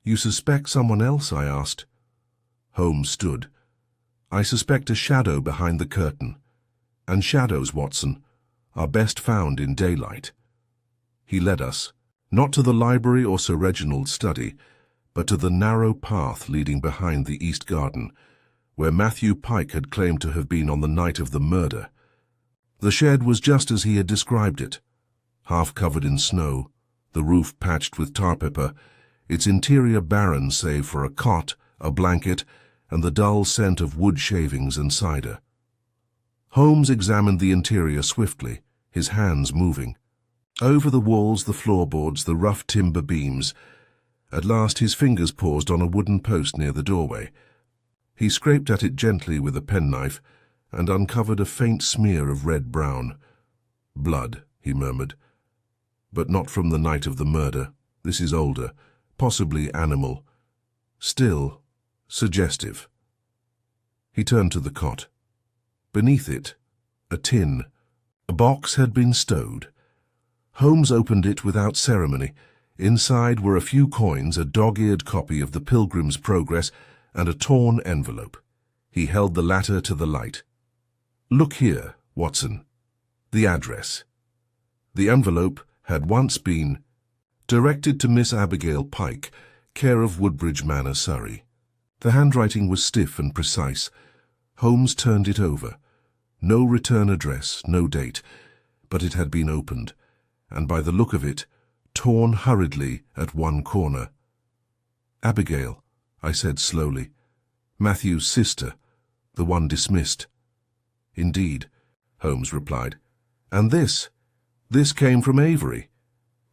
You suspect someone else? I asked. Holmes stood. "I suspect a shadow behind the curtain. And shadows, Watson, are best found in daylight." He led us, not to the library or Sir Reginald's study, but to the narrow path leading behind the east garden, where Matthew Pike had claimed to have been on the night of the murder. The shed was just as he had described it, half covered in snow, the roof patched with tar paper, its interior barren save for a cot, a blanket, and the dull scent of wood shavings and cider. Holmes examined the interior swiftly, his hands moving. Over the walls, the floorboards, the rough timber beams. At last his fingers paused on a wooden post near the doorway. He scraped at it gently with a penknife and uncovered a faint smear of red-brown. "Blood," he murmured. "But not from the night of the murder. This is older, possibly animal. Still, suggestive." He turned to the cot. Beneath it, a tin. A box had been stowed. Holmes opened it without ceremony. Inside were a few coins, a dog-eared copy of the Pilgrim's Progress, and a torn envelope. He held the latter to the light. "Look here, Watson. The address." The envelope had once been directed to Miss Abigail Pike, care of Woodbridge Manor, Surrey. The handwriting was stiff and precise. Holmes turned it over. No return address, no date, but it had been opened, and by the look of it, torn hurriedly at one corner. "Abigail," I said slowly. "Matthew's sister, the one dismissed." "Indeed," Holmes replied. "And this came from Avery.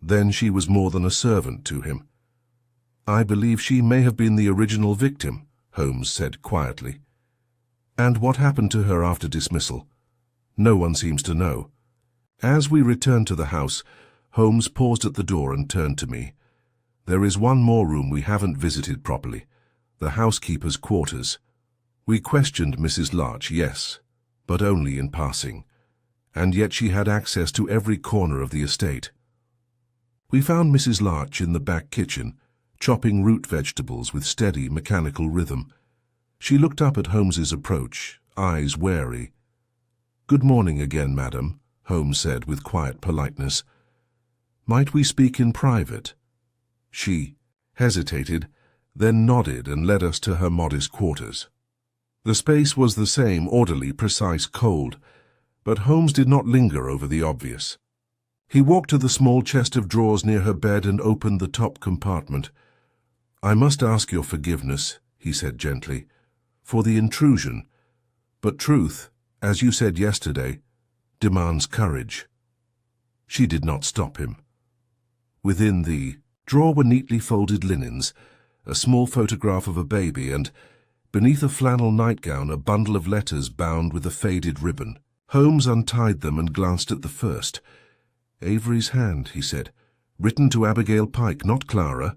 Then she was more than a servant to him." "I believe she may have been the original victim," Holmes said quietly. "And what happened to her after dismissal?" "No one seems to know." As we returned to the house, Holmes paused at the door and turned to me. "There is one more room we haven't visited properly, the housekeeper's quarters. We questioned Mrs. Larch, yes, but only in passing, and yet she had access to every corner of the estate. We found Mrs. Larch in the back kitchen, chopping root vegetables with steady, mechanical rhythm. She looked up at Holmes's approach, eyes wary. "Good morning again, madam," Holmes said with quiet politeness. "Might we speak in private?" She hesitated, then nodded and led us to her modest quarters. The space was the same, orderly, precise, cold, but Holmes did not linger over the obvious. He walked to the small chest of drawers near her bed and opened the top compartment. "I must ask your forgiveness," he said gently, "for the intrusion, but truth, as you said yesterday, demands courage." She did not stop him. Within the drawer were neatly folded linens, a small photograph of a baby, and, beneath a flannel nightgown, a bundle of letters bound with a faded ribbon. Holmes untied them and glanced at the first. "Avery's hand," he said. "Written to Abigail Pike, not Clara."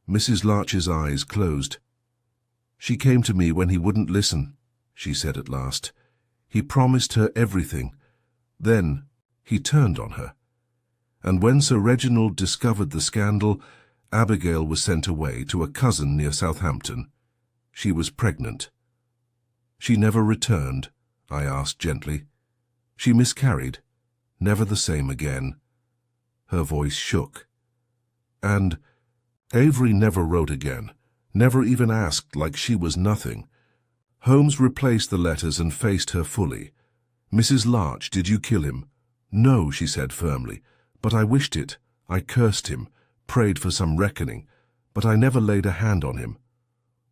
Mrs. Larch's eyes closed. "She came to me when he wouldn't listen," she said at last. "He promised her everything. Then he turned on her. And when Sir Reginald discovered the scandal, Abigail was sent away to a cousin near Southampton. She was pregnant." "She never returned?" I asked gently. "She miscarried, never the same again." Her voice shook. "And Avery never wrote again, never even asked, like she was nothing." Holmes replaced the letters and faced her fully. "Mrs. Larch, did you kill him?" "No," she said firmly, "but I wished it. I cursed him, prayed for some reckoning, but I never laid a hand on him."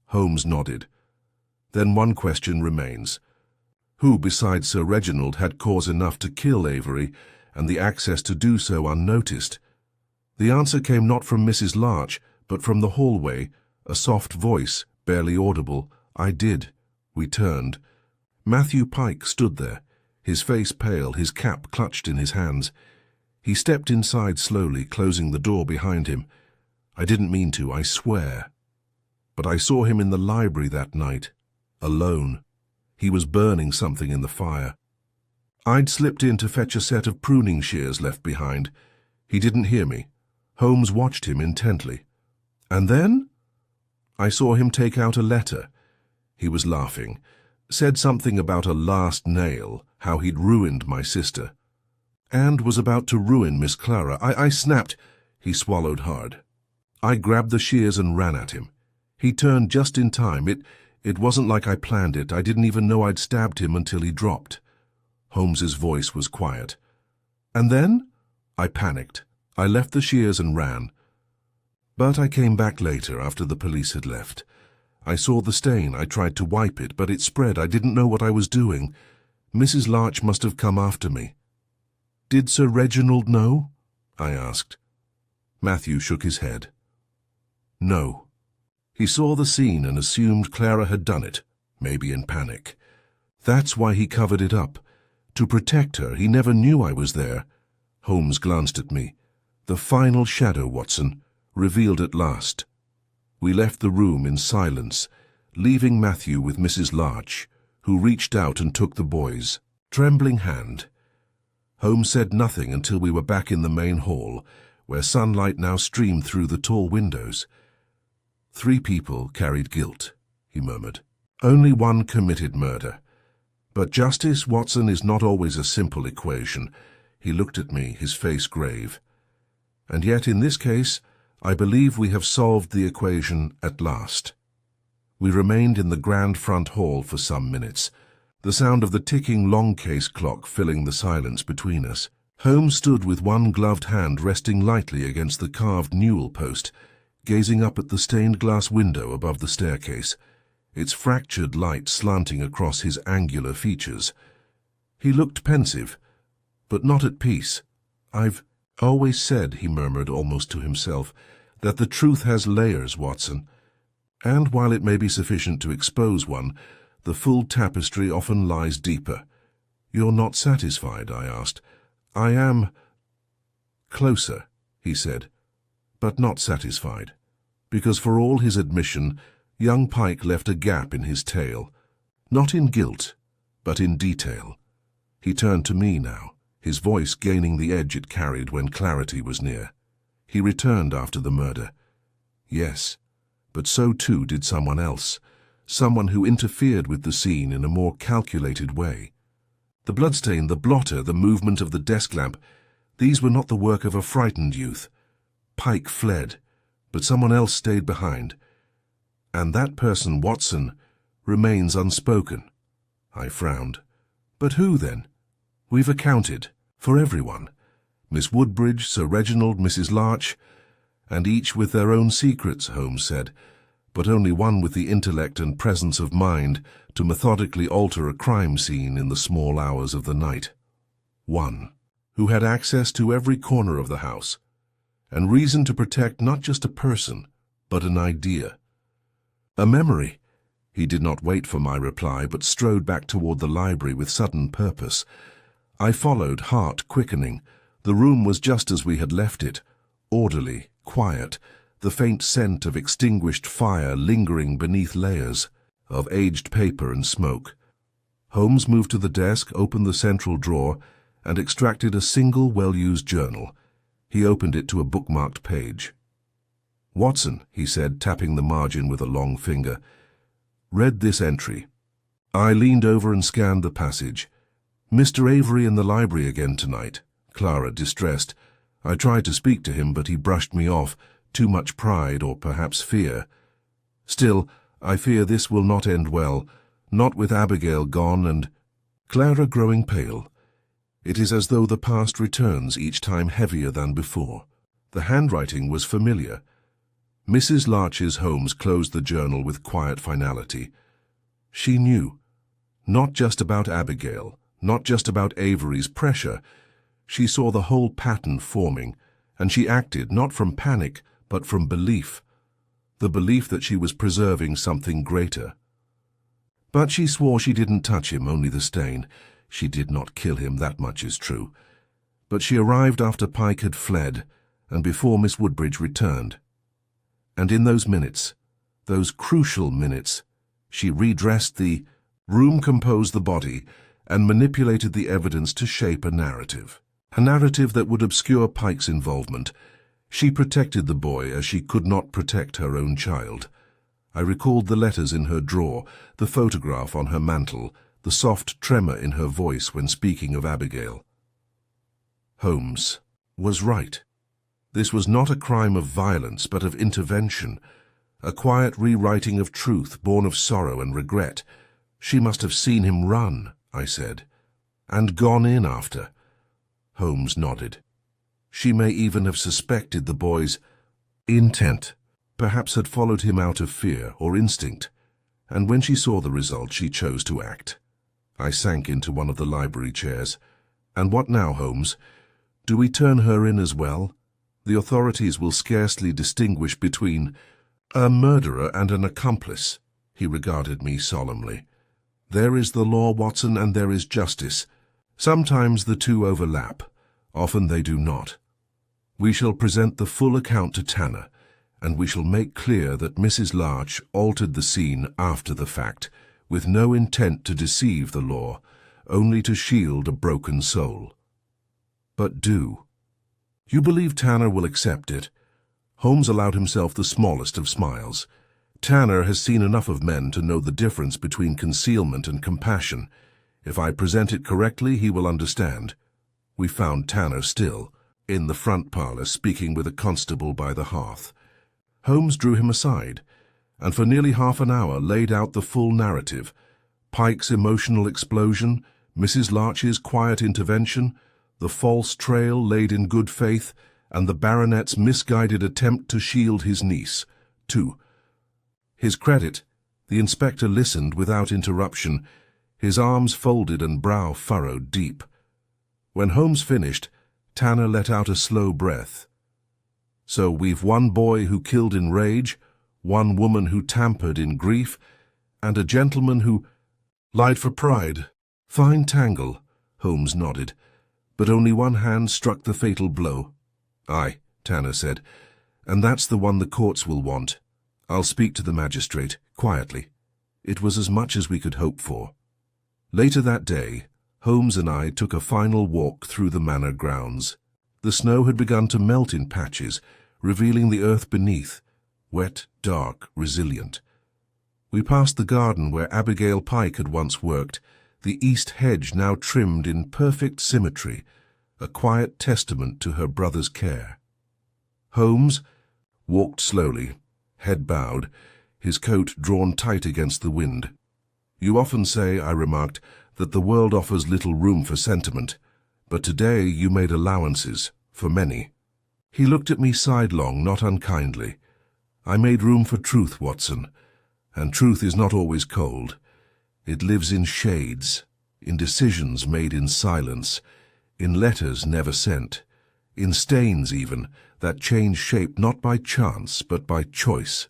Holmes nodded. "Then one question remains. Who besides Sir Reginald had cause enough to kill Avery, and the access to do so unnoticed?" The answer came not from Mrs. Larch, but from the hallway, a soft voice, barely audible. "I did." We turned. Matthew Pike stood there, his face pale, his cap clutched in his hands. He stepped inside slowly, closing the door behind him. "I didn't mean to, I swear. But I saw him in the library that night, alone. He was burning something in the fire. I'd slipped in to fetch a set of pruning shears left behind. He didn't hear me." Holmes watched him intently. "And then?" "I saw him take out a letter. He was laughing. Said something about a last nail, how he'd ruined my sister. And was about to ruin Miss Clara. I snapped. He swallowed hard. I grabbed the shears and ran at him. He turned just in time. It wasn't like I planned it. I didn't even know I'd stabbed him until he dropped. Holmes's voice was quiet. And then? I panicked. I left the shears and ran. But I came back later after the police had left. I saw the stain. I tried to wipe it, but it spread. I didn't know what I was doing. Mrs. Larch must have come after me. Did Sir Reginald know? I asked. Matthew shook his head. No. He saw the scene and assumed Clara had done it, maybe in panic. That's why he covered it up. To protect her. He never knew I was there. Holmes glanced at me. The final shadow, Watson, revealed at last. We left the room in silence, leaving Matthew with Mrs. Larch, who reached out and took the boy's trembling hand. Holmes said nothing until we were back in the main hall, where sunlight now streamed through the tall windows. 3 people carried guilt, he murmured. Only one committed murder. But justice, Watson, is not always a simple equation. He looked at me, his face grave. And yet in this case, I believe we have solved the equation at last. We remained in the grand front hall for some minutes, the sound of the ticking long-case clock filling the silence between us. Holmes stood with one gloved hand resting lightly against the carved newel post, gazing up at the stained-glass window above the staircase, its fractured light slanting across his angular features. He looked pensive, but not at peace. I've always said, he murmured almost to himself, that the truth has layers, Watson. And while it may be sufficient to expose one, the full tapestry often lies deeper. You're not satisfied, I asked. I am closer, he said, but not satisfied, because for all his admission, young Pike left a gap in his tale, not in guilt, but in detail. He turned to me now, his voice gaining the edge it carried when clarity was near. He returned after the murder. Yes, but so too did someone else, someone who interfered with the scene in a more calculated way. The bloodstain, the blotter, the movement of the desk lamp, these were not the work of a frightened youth. Pike fled, but someone else stayed behind. And that person, Watson, remains unspoken. I frowned. But who, then? We've accounted for everyone. Miss Woodbridge, Sir Reginald, Mrs. Larch, and each with their own secrets, Holmes said, but only one with the intellect and presence of mind to methodically alter a crime scene in the small hours of the night. One, who had access to every corner of the house, and reason to protect not just a person, but an idea. A memory. He did not wait for my reply, but strode back toward the library with sudden purpose. I followed, heart quickening. The room was just as we had left it, orderly, quiet, the faint scent of extinguished fire lingering beneath layers of aged paper and smoke. Holmes moved to the desk, opened the central drawer, and extracted a single well-used journal. He opened it to a bookmarked page. Watson, he said, tapping the margin with a long finger, read this entry. I leaned over and scanned the passage. Mr. Avery in the library again tonight. Clara, distressed. I tried to speak to him, but he brushed me off. Too much pride, or perhaps fear. Still, I fear this will not end well, not with Abigail gone and Clara growing pale. It is as though the past returns each time heavier than before. The handwriting was familiar. Mrs. Larch's Holmes closed the journal with quiet finality. She knew. Not just about Abigail, not just about Avery's pressure. She saw the whole pattern forming, and she acted not from panic, but from belief. The belief that she was preserving something greater. But she swore she didn't touch him, only the stain. She did not kill him, that much is true. But she arrived after Pike had fled, and before Miss Woodbridge returned. And in those minutes, those crucial minutes, she redressed the room, composed the body, and manipulated the evidence to shape a narrative that would obscure Pike's involvement. She protected the boy as she could not protect her own child. I recalled the letters in her drawer, the photograph on her mantel, the soft tremor in her voice when speaking of Abigail. Holmes was right. This was not a crime of violence, but of intervention, a quiet rewriting of truth born of sorrow and regret. She must have seen him run, I said, and gone in after. Holmes nodded. She may even have suspected the boy's intent, perhaps had followed him out of fear or instinct, and when she saw the result she chose to act. I sank into one of the library chairs. And what now, Holmes? Do we turn her in as well? The authorities will scarcely distinguish between a murderer and an accomplice. He regarded me solemnly. There is the law, Watson, and there is justice. Sometimes the two overlap. Often they do not. We shall present the full account to Tanner, and we shall make clear that Mrs. Larch altered the scene after the fact, with no intent to deceive the law, only to shield a broken soul. But do. You believe Tanner will accept it? Holmes allowed himself the smallest of smiles. Tanner has seen enough of men to know the difference between concealment and compassion. If I present it correctly, he will understand. We found Tanner still, in the front parlour, speaking with a constable by the hearth. Holmes drew him aside, and for nearly half an hour laid out the full narrative. Pike's emotional explosion, Mrs. Larch's quiet intervention, the false trail laid in good faith, and the baronet's misguided attempt to shield his niece. To his credit, the inspector listened without interruption, his arms folded and brow furrowed deep. When Holmes finished, Tanner let out a slow breath. So we've one boy who killed in rage, one woman who tampered in grief, and a gentleman who lied for pride. Fine tangle, Holmes nodded, but only one hand struck the fatal blow. Aye, Tanner said, and that's the one the courts will want. I'll speak to the magistrate, quietly. It was as much as we could hope for. Later that day, Holmes and I took a final walk through the manor grounds. The snow had begun to melt in patches, revealing the earth beneath, wet, dark, resilient. We passed the garden where Abigail Pike had once worked, the east hedge now trimmed in perfect symmetry, a quiet testament to her brother's care. Holmes walked slowly, head bowed, his coat drawn tight against the wind. You often say, I remarked, that the world offers little room for sentiment, but today you made allowances, for many. He looked at me sidelong, not unkindly. I made room for truth, Watson, and truth is not always cold. It lives in shades, in decisions made in silence, in letters never sent, in stains even, that change shape not by chance but by choice.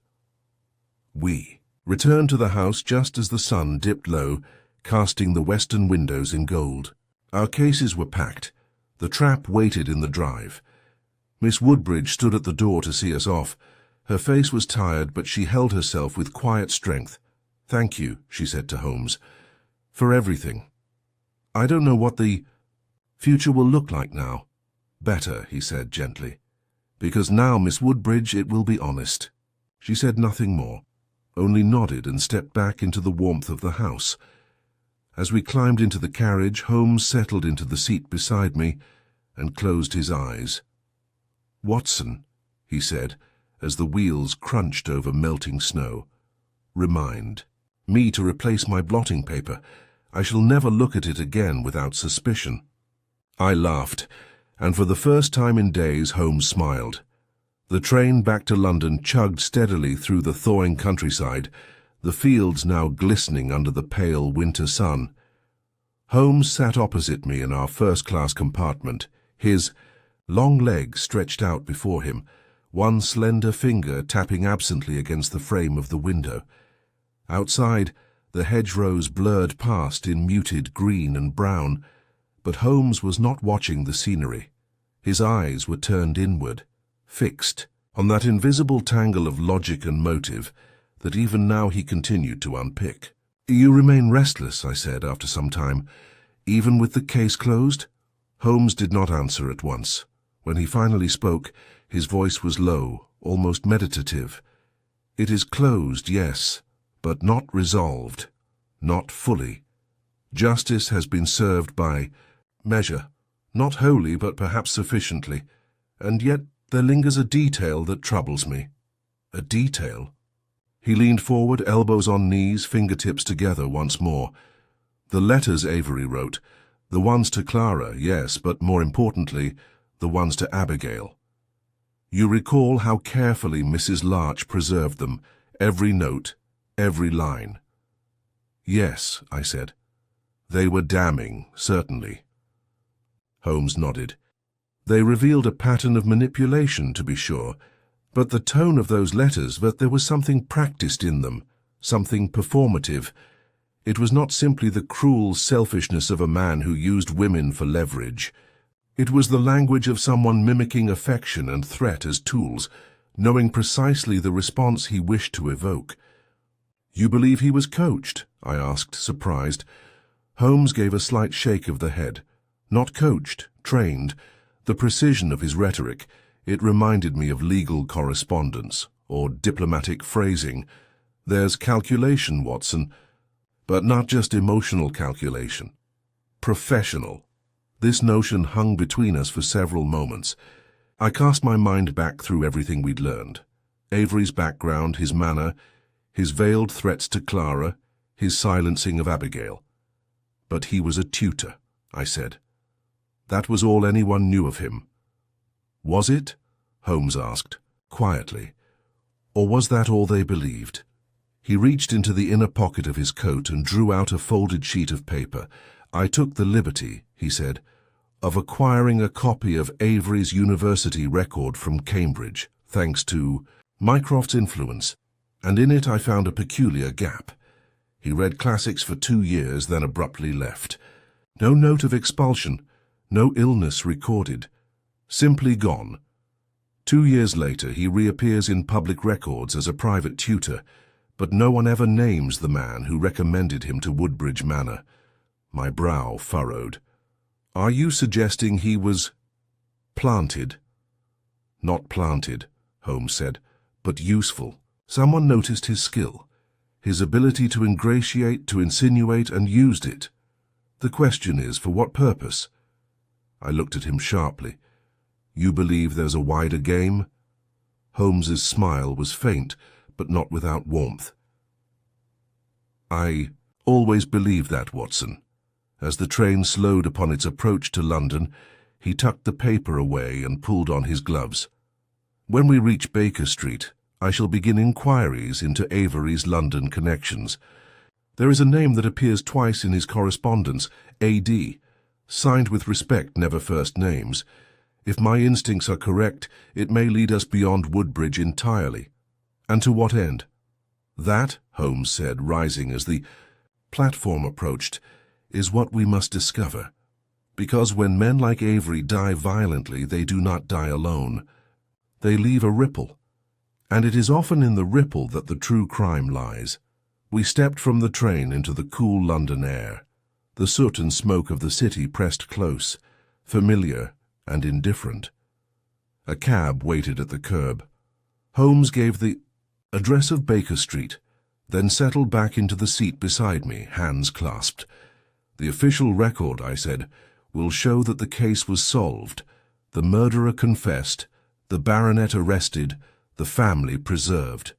We returned to the house just as the sun dipped low, casting the western windows in gold. Our cases were packed. The trap waited in the drive. Miss Woodbridge stood at the door to see us off. Her face was tired, but she held herself with quiet strength. Thank you, she said to Holmes, for everything. I don't know what the future will look like now. Better, he said gently, because now, Miss Woodbridge, it will be honest. She said nothing more, only nodded and stepped back into the warmth of the house. As we climbed into the carriage, Holmes settled into the seat beside me and closed his eyes. Watson, he said, as the wheels crunched over melting snow, remind me to replace my blotting paper. I shall never look at it again without suspicion. I laughed, and for the first time in days Holmes smiled. The train back to London chugged steadily through the thawing countryside, the fields now glistening under the pale winter sun. Holmes sat opposite me in our first-class compartment, his long legs stretched out before him, one slender finger tapping absently against the frame of the window. Outside, the hedgerows blurred past in muted green and brown, but Holmes was not watching the scenery. His eyes were turned inward, fixed on that invisible tangle of logic and motive that even now he continued to unpick. You remain restless, I said after some time, even with the case closed? Holmes did not answer at once. When he finally spoke, his voice was low, almost meditative. It is closed, yes, but not resolved, not fully. Justice has been served by measure, not wholly, but perhaps sufficiently, and yet there lingers a detail that troubles me. A detail? He leaned forward, elbows on knees, fingertips together once more. The letters Avery wrote, the ones to Clara, yes, but more importantly, the ones to Abigail. You recall how carefully Mrs. Larch preserved them, every note, every line. Yes, I said. They were damning, certainly. Holmes nodded. They revealed a pattern of manipulation, to be sure, but the tone of those letters, that there was something practiced in them, something performative. It was not simply the cruel selfishness of a man who used women for leverage. It was the language of someone mimicking affection and threat as tools, knowing precisely the response he wished to evoke. You believe he was coached? I asked, surprised. Holmes gave a slight shake of the head. Not coached, trained. The precision of his rhetoric, it reminded me of legal correspondence, or diplomatic phrasing. There's calculation, Watson, but not just emotional calculation. Professional. This notion hung between us for several moments. I cast my mind back through everything we'd learned. Avery's background, his manner, his veiled threats to Clara, his silencing of Abigail. But he was a tutor, I said. That was all anyone knew of him. Was it? Holmes asked, quietly. Or was that all they believed? He reached into the inner pocket of his coat and drew out a folded sheet of paper. I took the liberty, he said, of acquiring a copy of Avery's university record from Cambridge, thanks to Mycroft's influence, and in it I found a peculiar gap. He read classics for 2 years, then abruptly left. No note of expulsion, no illness recorded. Simply gone. 2 years later, he reappears in public records as a private tutor, but no one ever names the man who recommended him to Woodbridge Manor. My brow furrowed. Are you suggesting he was planted? Not planted, Holmes said, but useful. Someone noticed his skill, his ability to ingratiate, to insinuate, and used it. The question is, for what purpose? I looked at him sharply. You believe there's a wider game? Holmes's smile was faint, but not without warmth. I always believed that, Watson. As the train slowed upon its approach to London, he tucked the paper away and pulled on his gloves. When we reach Baker Street, I shall begin inquiries into Avery's London connections. There is a name that appears twice in his correspondence, A.D., signed with respect, never first names. If my instincts are correct, it may lead us beyond Woodbridge entirely. And to what end? That, Holmes said, rising as the platform approached, is what we must discover. Because when men like Avery die violently, they do not die alone. They leave a ripple. And it is often in the ripple that the true crime lies. We stepped from the train into the cool London air. The soot and smoke of the city pressed close, familiar and indifferent. A cab waited at the curb. Holmes gave the address of Baker Street, then settled back into the seat beside me, hands clasped. The official record, I said, will show that the case was solved, the murderer confessed, the baronet arrested, the family preserved.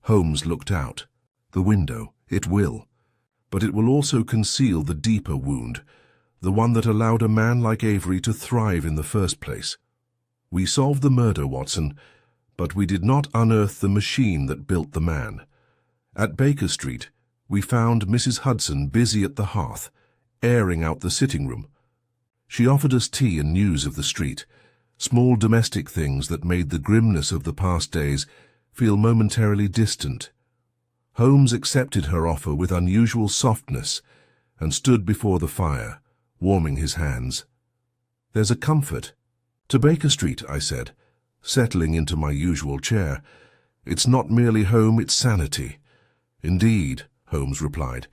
Holmes looked out. The window, it will. But it will also conceal the deeper wound, the one that allowed a man like Avery to thrive in the first place. We solved the murder, Watson, but we did not unearth the machine that built the man. At Baker Street, we found Mrs. Hudson busy at the hearth, airing out the sitting room. She offered us tea and news of the street, small domestic things that made the grimness of the past days feel momentarily distant. Holmes accepted her offer with unusual softness and stood before the fire, warming his hands. There's a comfort. To Baker Street, I said, settling into my usual chair. It's not merely home, it's sanity. Indeed, Holmes replied,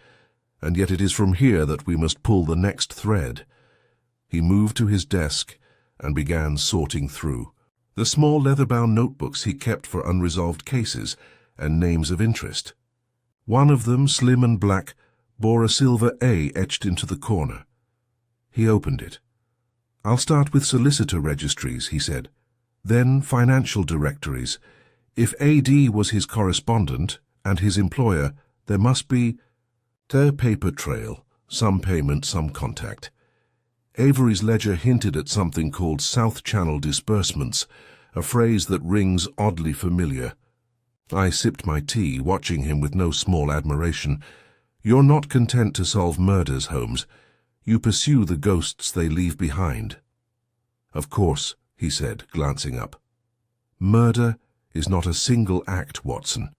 and yet it is from here that we must pull the next thread. He moved to his desk and began sorting through the small leather-bound notebooks he kept for unresolved cases, and names of interest. One of them, slim and black, bore a silver A etched into the corner. He opened it. "I'll start with solicitor registries," he said. "Then financial directories. If AD was his correspondent and his employer, there must be a paper trail, some payment, some contact." Avery's ledger hinted at something called South Channel disbursements, a phrase that rings oddly familiar. I sipped my tea, watching him with no small admiration. "You're not content to solve murders, Holmes. You pursue the ghosts they leave behind." "Of course," he said, glancing up. "Murder is not a single act, Watson.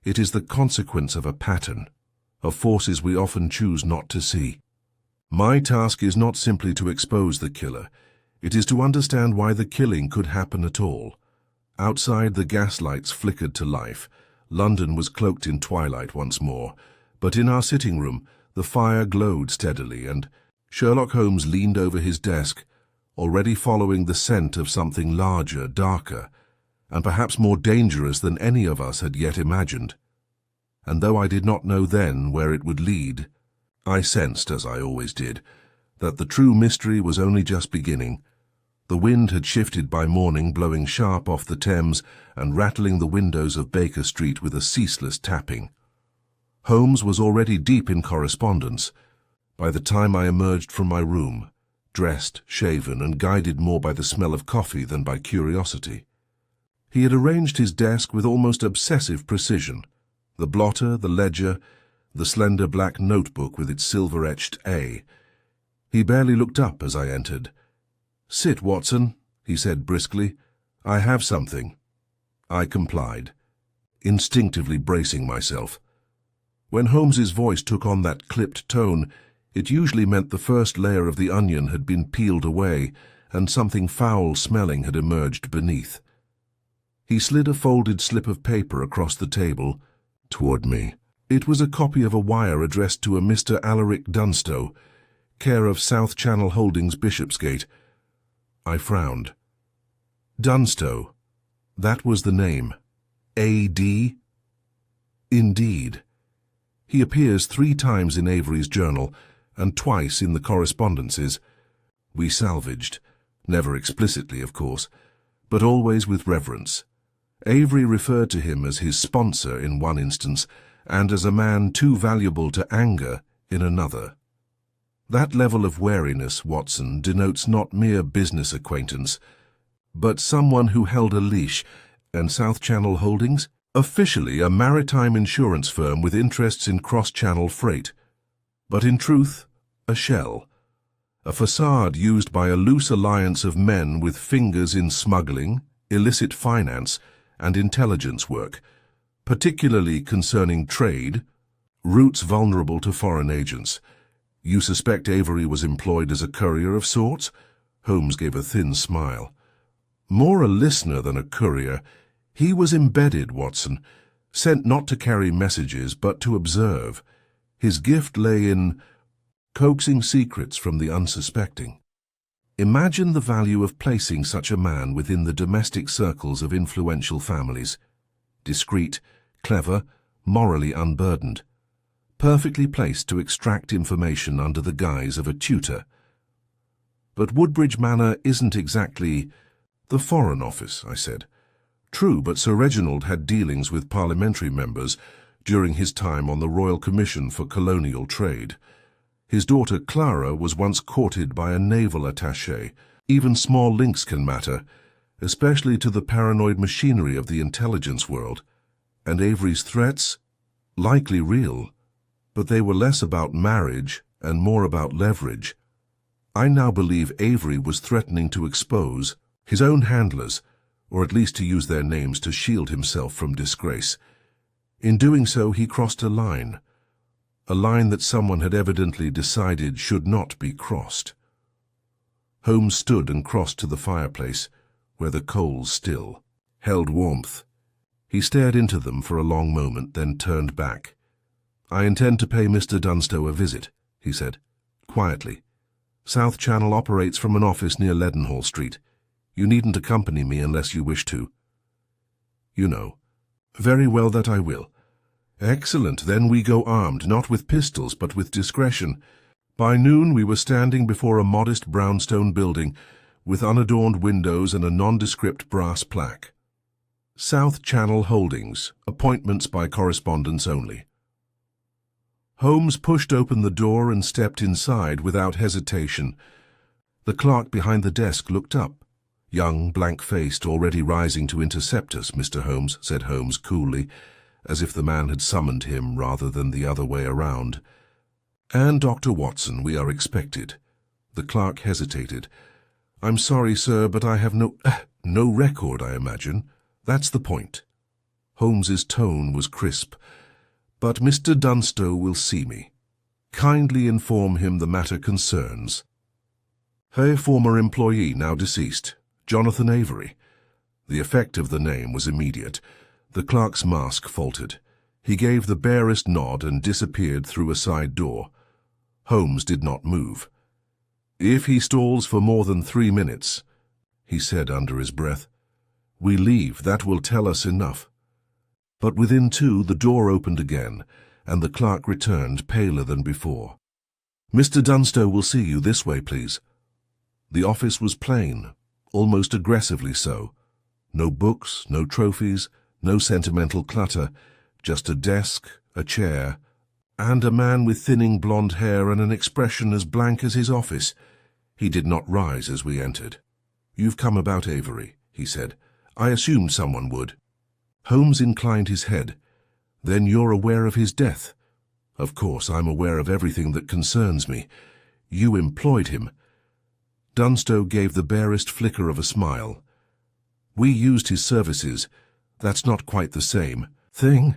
It is the consequence of a pattern, of forces we often choose not to see. My task is not simply to expose the killer. It is to understand why the killing could happen at all." Outside, the gaslights flickered to life. London was cloaked in twilight once more, but in our sitting room the fire glowed steadily, and Sherlock Holmes leaned over his desk, already following the scent of something larger, darker, and perhaps more dangerous than any of us had yet imagined. And though I did not know then where it would lead, I sensed, as I always did, that the true mystery was only just beginning. The wind had shifted by morning, blowing sharp off the Thames and rattling the windows of Baker Street with a ceaseless tapping. Holmes was already deep in correspondence. By the time I emerged from my room, dressed, shaven, and guided more by the smell of coffee than by curiosity. He had arranged his desk with almost obsessive precision. The blotter, the ledger, the slender black notebook with its silver-etched A. He barely looked up as I entered. "Sit, Watson," he said briskly. "I have something." I complied, instinctively bracing myself. When Holmes's voice took on that clipped tone, it usually meant the first layer of the onion had been peeled away and something foul-smelling had emerged beneath. He slid a folded slip of paper across the table toward me. It was a copy of a wire addressed to a Mr. Alaric Dunstow, care of South Channel Holdings, Bishopsgate. I frowned. Dunstow. That was the name. A.D.? Indeed. He appears 3 times in Avery's journal, and twice in the correspondences. We salvaged, never explicitly, of course, but always with reverence. Avery referred to him as his sponsor in one instance, and as a man too valuable to anger in another. That level of wariness, Watson, denotes not mere business acquaintance, but someone who held a leash. And South Channel Holdings? Officially a maritime insurance firm with interests in cross-channel freight, but in truth, a shell, a facade used by a loose alliance of men with fingers in smuggling, illicit finance, and intelligence work, particularly concerning trade, routes vulnerable to foreign agents. You suspect Avery was employed as a courier of sorts? Holmes gave a thin smile. More a listener than a courier. He was embedded, Watson, sent not to carry messages, but to observe. His gift lay in coaxing secrets from the unsuspecting. Imagine the value of placing such a man within the domestic circles of influential families. Discreet, clever, morally unburdened. Perfectly placed to extract information under the guise of a tutor. But Woodbridge Manor isn't exactly the Foreign Office, I said. True, but Sir Reginald had dealings with parliamentary members during his time on the Royal Commission for Colonial Trade. His daughter Clara was once courted by a naval attaché. Even small links can matter, especially to the paranoid machinery of the intelligence world. And Avery's threats? Likely real, but they were less about marriage and more about leverage. I now believe Avery was threatening to expose his own handlers, or at least to use their names to shield himself from disgrace. In doing so, he crossed a line that someone had evidently decided should not be crossed. Holmes stood and crossed to the fireplace, where the coals still held warmth. He stared into them for a long moment, then turned back. "I intend to pay Mr. Dunstow a visit," he said, quietly. "South Channel operates from an office near Leadenhall Street. You needn't accompany me unless you wish to. You know, Very well, that I will. Excellent, then we go armed, not with pistols, but with discretion. By noon we were standing before a modest brownstone building with unadorned windows and a nondescript brass plaque. South Channel Holdings, appointments by correspondence only. Holmes pushed open the door and stepped inside without hesitation. The clerk behind the desk looked up. Young, blank-faced, already rising to intercept us, Mr. Holmes, said Holmes coolly, as if the man had summoned him rather than the other way around. And Dr. Watson, we are expected. The clerk hesitated. I'm sorry, sir, but I have no record, I imagine. That's the point. Holmes's tone was crisp. But Mr. Dunstow will see me. Kindly inform him the matter concerns. Her former employee, now deceased, Jonathan Avery. The effect of the name was immediate. The clerk's mask faltered. He gave the barest nod and disappeared through a side door. Holmes did not move. If he stalls for more than 3 minutes, he said under his breath, we leave, that will tell us enough. But within 2, the door opened again, and the clerk returned, paler than before. Mr. Dunstow will see you, this way, please. The office was plain, almost aggressively so. No books, no trophies, no sentimental clutter, just a desk, a chair, and a man with thinning blonde hair and an expression as blank as his office. He did not rise as we entered. You've come about Avery, he said. I assumed someone would. Holmes inclined his head. Then you're aware of his death? Of course, I'm aware of everything that concerns me. You employed him. Dunstow gave the barest flicker of a smile. We used his services. That's not quite the same thing.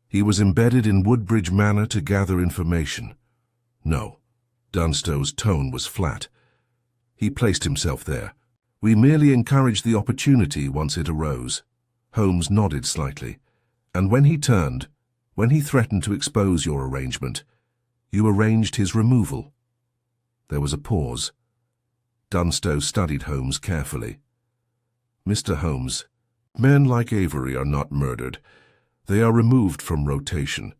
He was embedded in Woodbridge Manor to gather information. No. Dunstow's tone was flat. He placed himself there. We merely encouraged the opportunity once it arose. Holmes nodded slightly. And when he turned, when he threatened to expose your arrangement, you arranged his removal. There was a pause. Dunstow studied Holmes carefully. Mr. Holmes, men like Avery are not murdered. They are removed from rotation.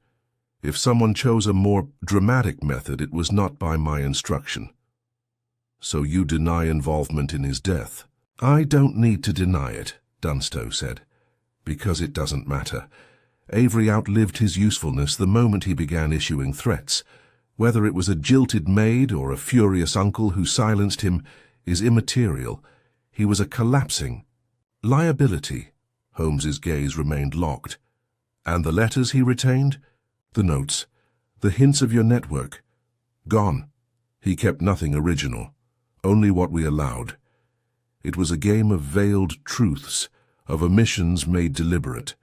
If someone chose a more dramatic method, it was not by my instruction. So you deny involvement in his death? I don't need to deny it, Dunstow said, because it doesn't matter. Avery outlived his usefulness the moment he began issuing threats. Whether it was a jilted maid or a furious uncle who silenced him is immaterial. He was a collapsing liability. Holmes's gaze remained locked. And the letters he retained? The notes, the hints of your network? Gone. He kept nothing original, only what we allowed. It was a game of veiled truths, of omissions made deliberate.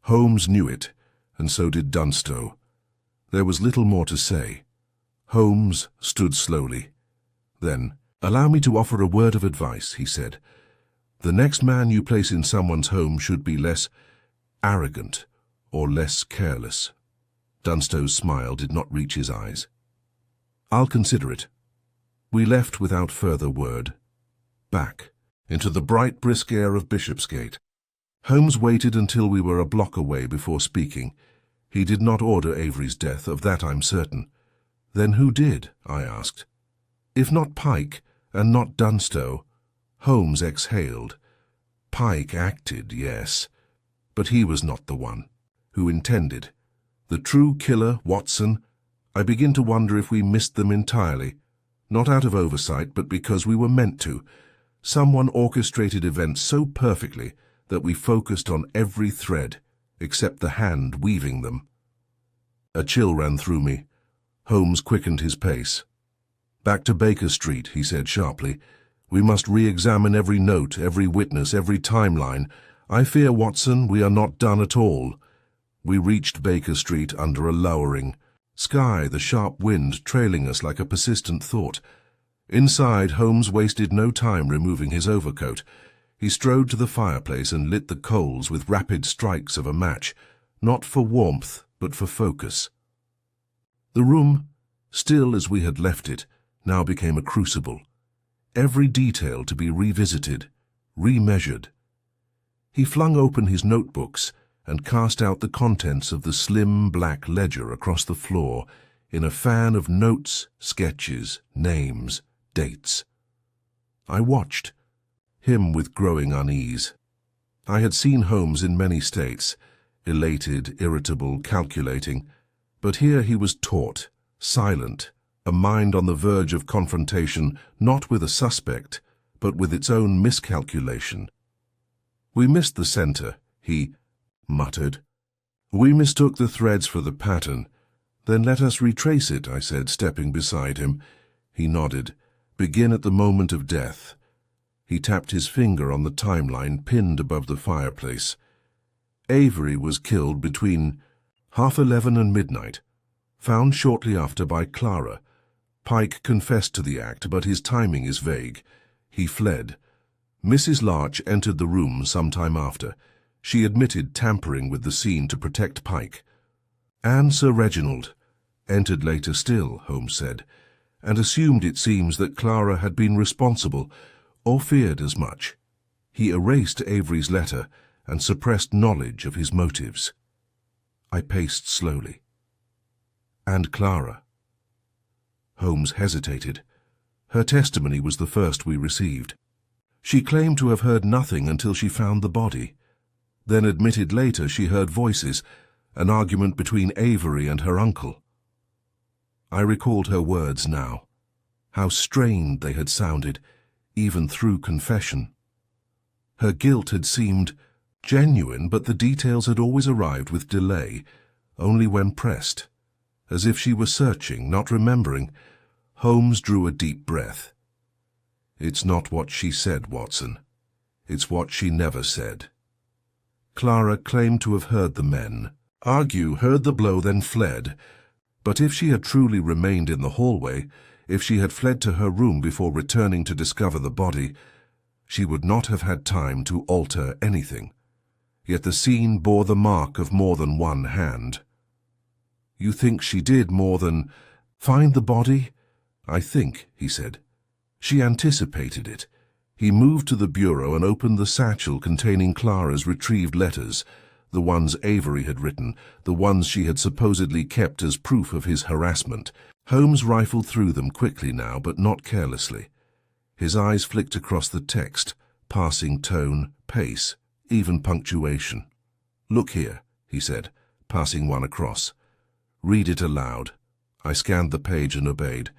Holmes knew it, and so did Dunstow. There was little more to say. Holmes stood slowly. Then, allow me to offer a word of advice, he said. The next man you place in someone's home should be less arrogant or less careless. Dunstow's smile did not reach his eyes. I'll consider it. We left without further word. Back, into the bright, brisk air of Bishopsgate. Holmes waited until we were a block away before speaking. He did not order Avery's death, of that I'm certain. Then who did? I asked. If not Pike, and not Dunstow. Holmes exhaled. Pike acted, yes, but he was not the one who intended. The true killer, Watson, I begin to wonder if we missed them entirely, not out of oversight, but because we were meant to. Someone orchestrated events so perfectly that we focused on every thread, except the hand weaving them. A chill ran through me. Holmes quickened his pace. Back to Baker Street, he said sharply. We must re-examine every note, every witness, every timeline. I fear, Watson, we are not done at all. We reached Baker Street under a lowering sky, the sharp wind trailing us like a persistent thought. Inside, Holmes wasted no time removing his overcoat. He strode to the fireplace and lit the coals with rapid strikes of a match, not for warmth, but for focus. The room, still as we had left it, now became a crucible. Every detail to be revisited, remeasured. He flung open his notebooks, and cast out the contents of the slim black ledger across the floor in a fan of notes, sketches, names, dates. I watched, him with growing unease. I had seen Holmes in many states, elated, irritable, calculating, but here he was taut, silent, a mind on the verge of confrontation not with a suspect, but with its own miscalculation. "We missed the center," he muttered. "We mistook the threads for the pattern. Then let us retrace it," I said, stepping beside him. He nodded. "Begin at the moment of death." He tapped his finger on the timeline pinned above the fireplace. Avery was killed between 11:30 and midnight, found shortly after by Clara. Pike confessed to the act, but his timing is vague. He fled. Mrs. Larch entered the room some time after. She admitted tampering with the scene to protect Pike. And Sir Reginald entered later still, Holmes said, and assumed, it seems, that Clara had been responsible, or feared as much. He erased Avery's letter and suppressed knowledge of his motives. I paced slowly. And Clara? Holmes hesitated. Her testimony was the first we received. She claimed to have heard nothing until she found the body, then admitted later she heard voices, an argument between Avery and her uncle. I recalled her words now, how strained they had sounded, even through confession. Her guilt had seemed genuine, but the details had always arrived with delay, only when pressed, as if she were searching, not remembering. Holmes drew a deep breath. "It's not what she said, Watson. It's what she never said." Clara claimed to have heard the men argue, heard the blow, then fled. But if she had truly remained in the hallway, if she had fled to her room before returning to discover the body, she would not have had time to alter anything. Yet the scene bore the mark of more than one hand. "You think she did more than find the body?" "I think," he said. "She anticipated it." He moved to the bureau and opened the satchel containing Clara's retrieved letters, the ones Avery had written, the ones she had supposedly kept as proof of his harassment. Holmes rifled through them quickly now, but not carelessly. His eyes flicked across the text, passing tone, pace, even punctuation. "Look here," he said, passing one across. "Read it aloud." I scanned the page and obeyed.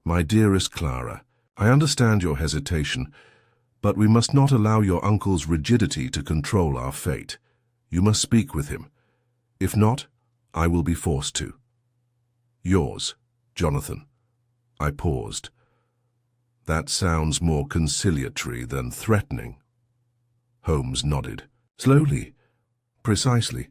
"My dearest Clara, I understand your hesitation, but we must not allow your uncle's rigidity to control our fate. You must speak with him. If not, I will be forced to. Yours, Jonathan." I paused. "That sounds more conciliatory than threatening." Holmes nodded. "Slowly. Precisely.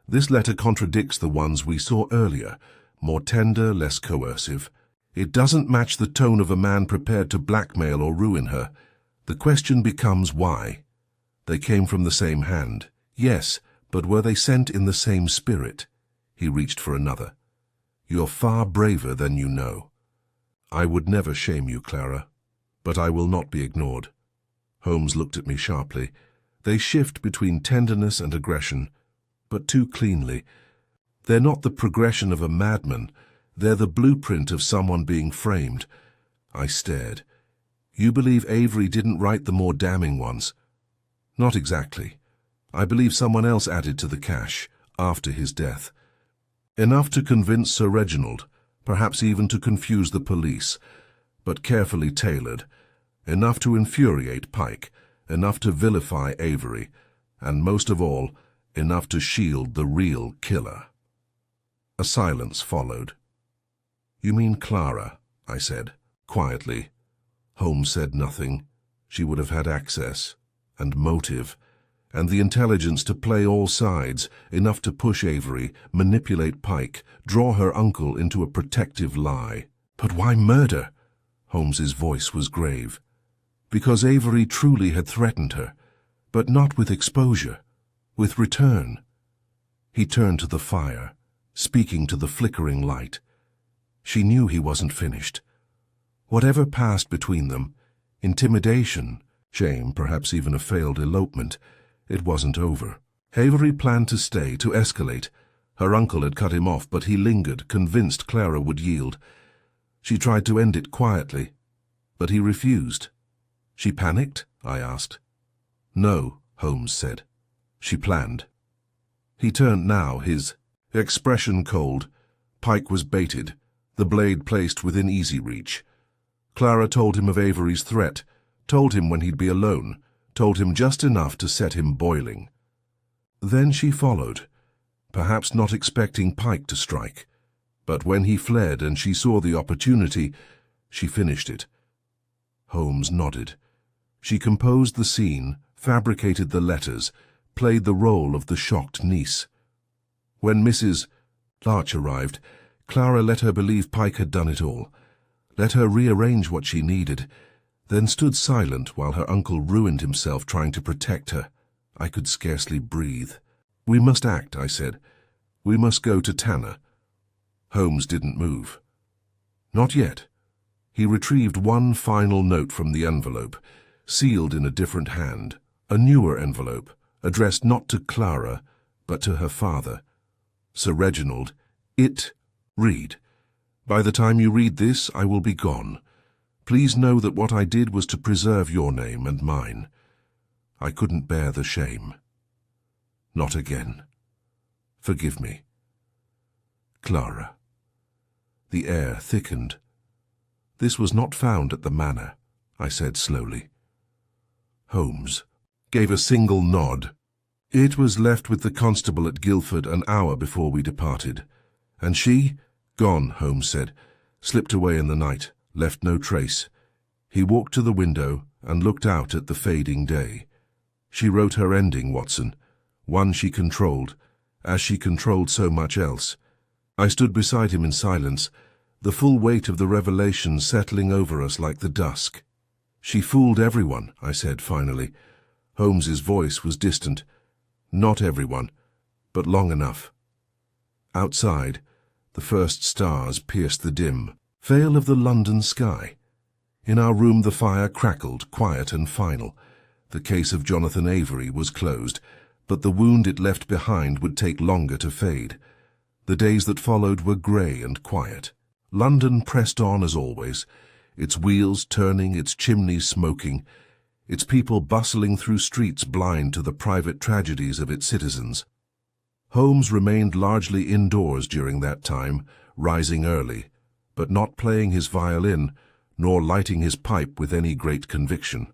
This letter contradicts the ones we saw earlier, more tender, less coercive. It doesn't match the tone of a man prepared to blackmail or ruin her. The question becomes why. They came from the same hand. Yes, but were they sent in the same spirit?" He reached for another. "You're far braver than you know. I would never shame you, Clara, but I will not be ignored." Holmes looked at me sharply. They shift between tenderness and aggression, but too cleanly. They're not the progression of a madman. They're the blueprint of someone being framed. I stared. "You believe Avery didn't write the more damning ones?" "Not exactly. I believe someone else added to the cache, after his death. Enough to convince Sir Reginald, perhaps even to confuse the police, but carefully tailored. Enough to infuriate Pike, enough to vilify Avery, and most of all, enough to shield the real killer." A silence followed. "You mean Clara?" I said, quietly. Holmes said nothing. She would have had access, and motive, and the intelligence to play all sides, enough to push Avery, manipulate Pike, draw her uncle into a protective lie. "But why murder?" Holmes's voice was grave. "Because Avery truly had threatened her, but not with exposure, with return." He turned to the fire, speaking to the flickering light. She knew he wasn't finished. Whatever passed between them, intimidation, shame, perhaps even a failed elopement, it wasn't over. Avery planned to stay, to escalate. Her uncle had cut him off, but he lingered, convinced Clara would yield. She tried to end it quietly, but he refused. She panicked? I asked. No, Holmes said. She planned. He turned now, his expression cold. Pike was baited, the blade placed within easy reach. Clara told him of Avery's threat, told him when he'd be alone, told him just enough to set him boiling. Then she followed, perhaps not expecting Pike to strike. But when he fled and she saw the opportunity, she finished it. Holmes nodded. She composed the scene, fabricated the letters, played the role of the shocked niece. When Mrs. Larch arrived, Clara let her believe Pike had done it all, let her rearrange what she needed, then stood silent while her uncle ruined himself trying to protect her. I could scarcely breathe. We must act, I said. We must go to Tanner. Holmes didn't move. Not yet. He retrieved one final note from the envelope, sealed in a different hand, a newer envelope, addressed not to Clara, but to her father. Sir Reginald, read. By the time you read this, I will be gone. Please know that what I did was to preserve your name and mine. I couldn't bear the shame. Not again. Forgive me. Clara. The air thickened. This was not found at the manor, I said slowly. Holmes gave a single nod. It was left with the constable at Guildford an hour before we departed. And she? Gone, Holmes said. Slipped away in the night, left no trace. He walked to the window and looked out at the fading day. She wrote her ending, Watson, one she controlled, as she controlled so much else. I stood beside him in silence, the full weight of the revelation settling over us like the dusk. She fooled everyone, I said finally. Holmes's voice was distant. Not everyone, but long enough. Outside, the first stars pierced the dim veil of the London sky. In our room the fire crackled, quiet and final. The case of Jonathan Avery was closed, but the wound it left behind would take longer to fade. The days that followed were grey and quiet. London pressed on as always, its wheels turning, its chimneys smoking, its people bustling through streets blind to the private tragedies of its citizens. Holmes remained largely indoors during that time, rising early, but not playing his violin, nor lighting his pipe with any great conviction.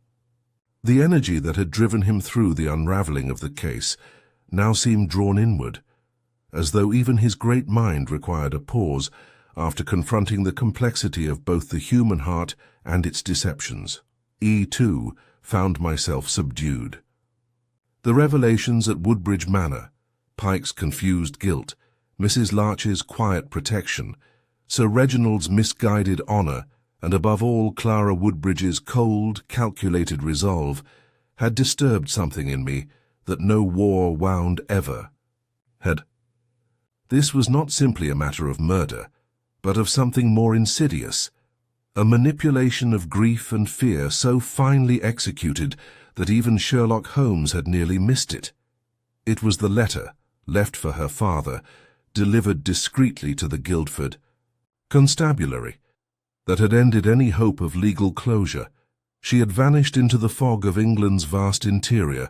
The energy that had driven him through the unravelling of the case now seemed drawn inward, as though even his great mind required a pause after confronting the complexity of both the human heart and its deceptions. Too, found myself subdued. The revelations at Woodbridge Manor, Pike's confused guilt, Mrs. Larch's quiet protection, Sir Reginald's misguided honour, and above all Clara Woodbridge's cold, calculated resolve, had disturbed something in me that no war wound ever had. This was not simply a matter of murder, but of something more insidious, a manipulation of grief and fear so finely executed that even Sherlock Holmes had nearly missed it. It was the letter, left for her father, delivered discreetly to the Guildford constabulary, that had ended any hope of legal closure. She had vanished into the fog of England's vast interior,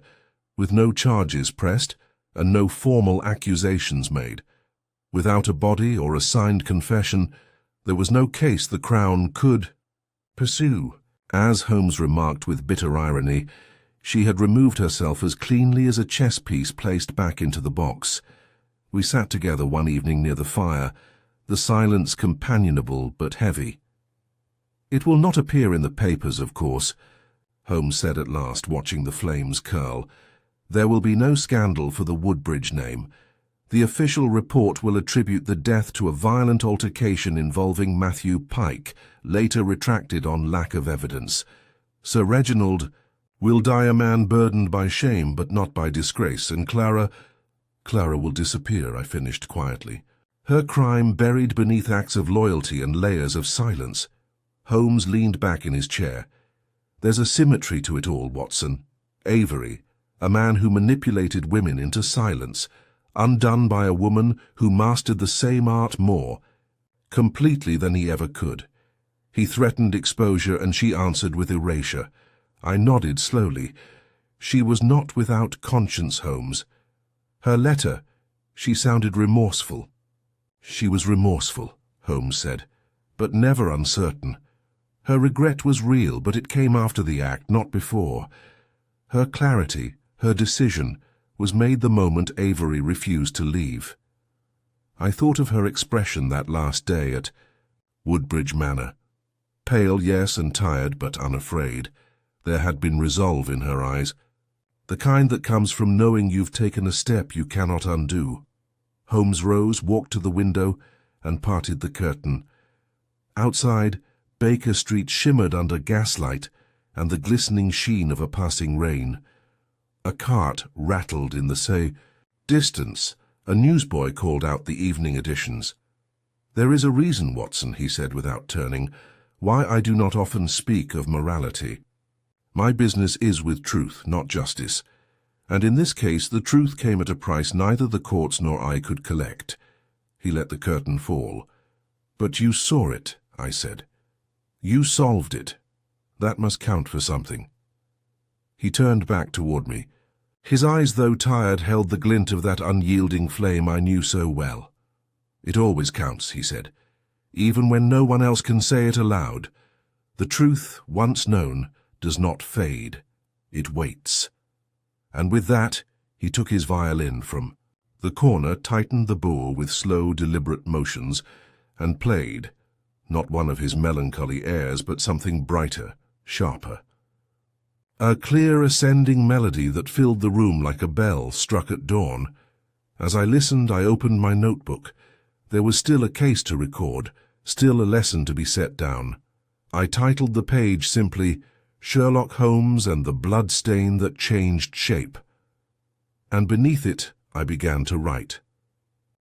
with no charges pressed and no formal accusations made. Without a body or a signed confession, there was no case the Crown could pursue. As Holmes remarked with bitter irony, she had removed herself as cleanly as a chess piece placed back into the box. We sat together one evening near the fire, the silence companionable but heavy. "It will not appear in the papers, of course," Holmes said at last, watching the flames curl. "There will be no scandal for the Woodbridge name. The official report will attribute the death to a violent altercation involving Matthew Pike, later retracted on lack of evidence. Sir Reginald will die a man burdened by shame but not by disgrace, and Clara will disappear," I finished quietly. "Her crime buried beneath acts of loyalty and layers of silence." Holmes leaned back in his chair. "There's a symmetry to it all, Watson. Avery, a man who manipulated women into silence, undone by a woman who mastered the same art more completely than he ever could. He threatened exposure, and she answered with erasure. I nodded slowly. She was not without conscience, Holmes. Her letter, she sounded remorseful. She was remorseful, Holmes said, but never uncertain. Her regret was real, but it came after the act, not before. Her clarity, her decision, was made the moment Avery refused to leave. I thought of her expression that last day at Woodbridge Manor. Pale, yes, and tired, but unafraid. There had been resolve in her eyes, the kind that comes from knowing you've taken a step you cannot undo. Holmes rose, walked to the window, and parted the curtain. Outside, Baker Street shimmered under gaslight and the glistening sheen of a passing rain. A cart rattled in the distance. A newsboy called out the evening editions. There is a reason, Watson, he said without turning, why I do not often speak of morality. My business is with truth, not justice, and in this case the truth came at a price neither the courts nor I could collect. He let the curtain fall. But you saw it, I said. You solved it. That must count for something. He turned back toward me. His eyes, though tired, held the glint of that unyielding flame I knew so well. It always counts, he said, even when no one else can say it aloud. The truth, once known, does not fade. It waits. And with that, he took his violin from the corner, tightened the bow with slow, deliberate motions, and played, not one of his melancholy airs, but something brighter, sharper. A clear ascending melody that filled the room like a bell struck at dawn. As I listened, I opened my notebook. There was still a case to record, still a lesson to be set down. I titled the page simply, Sherlock Holmes and the Bloodstain that Changed Shape. And beneath it, I began to write.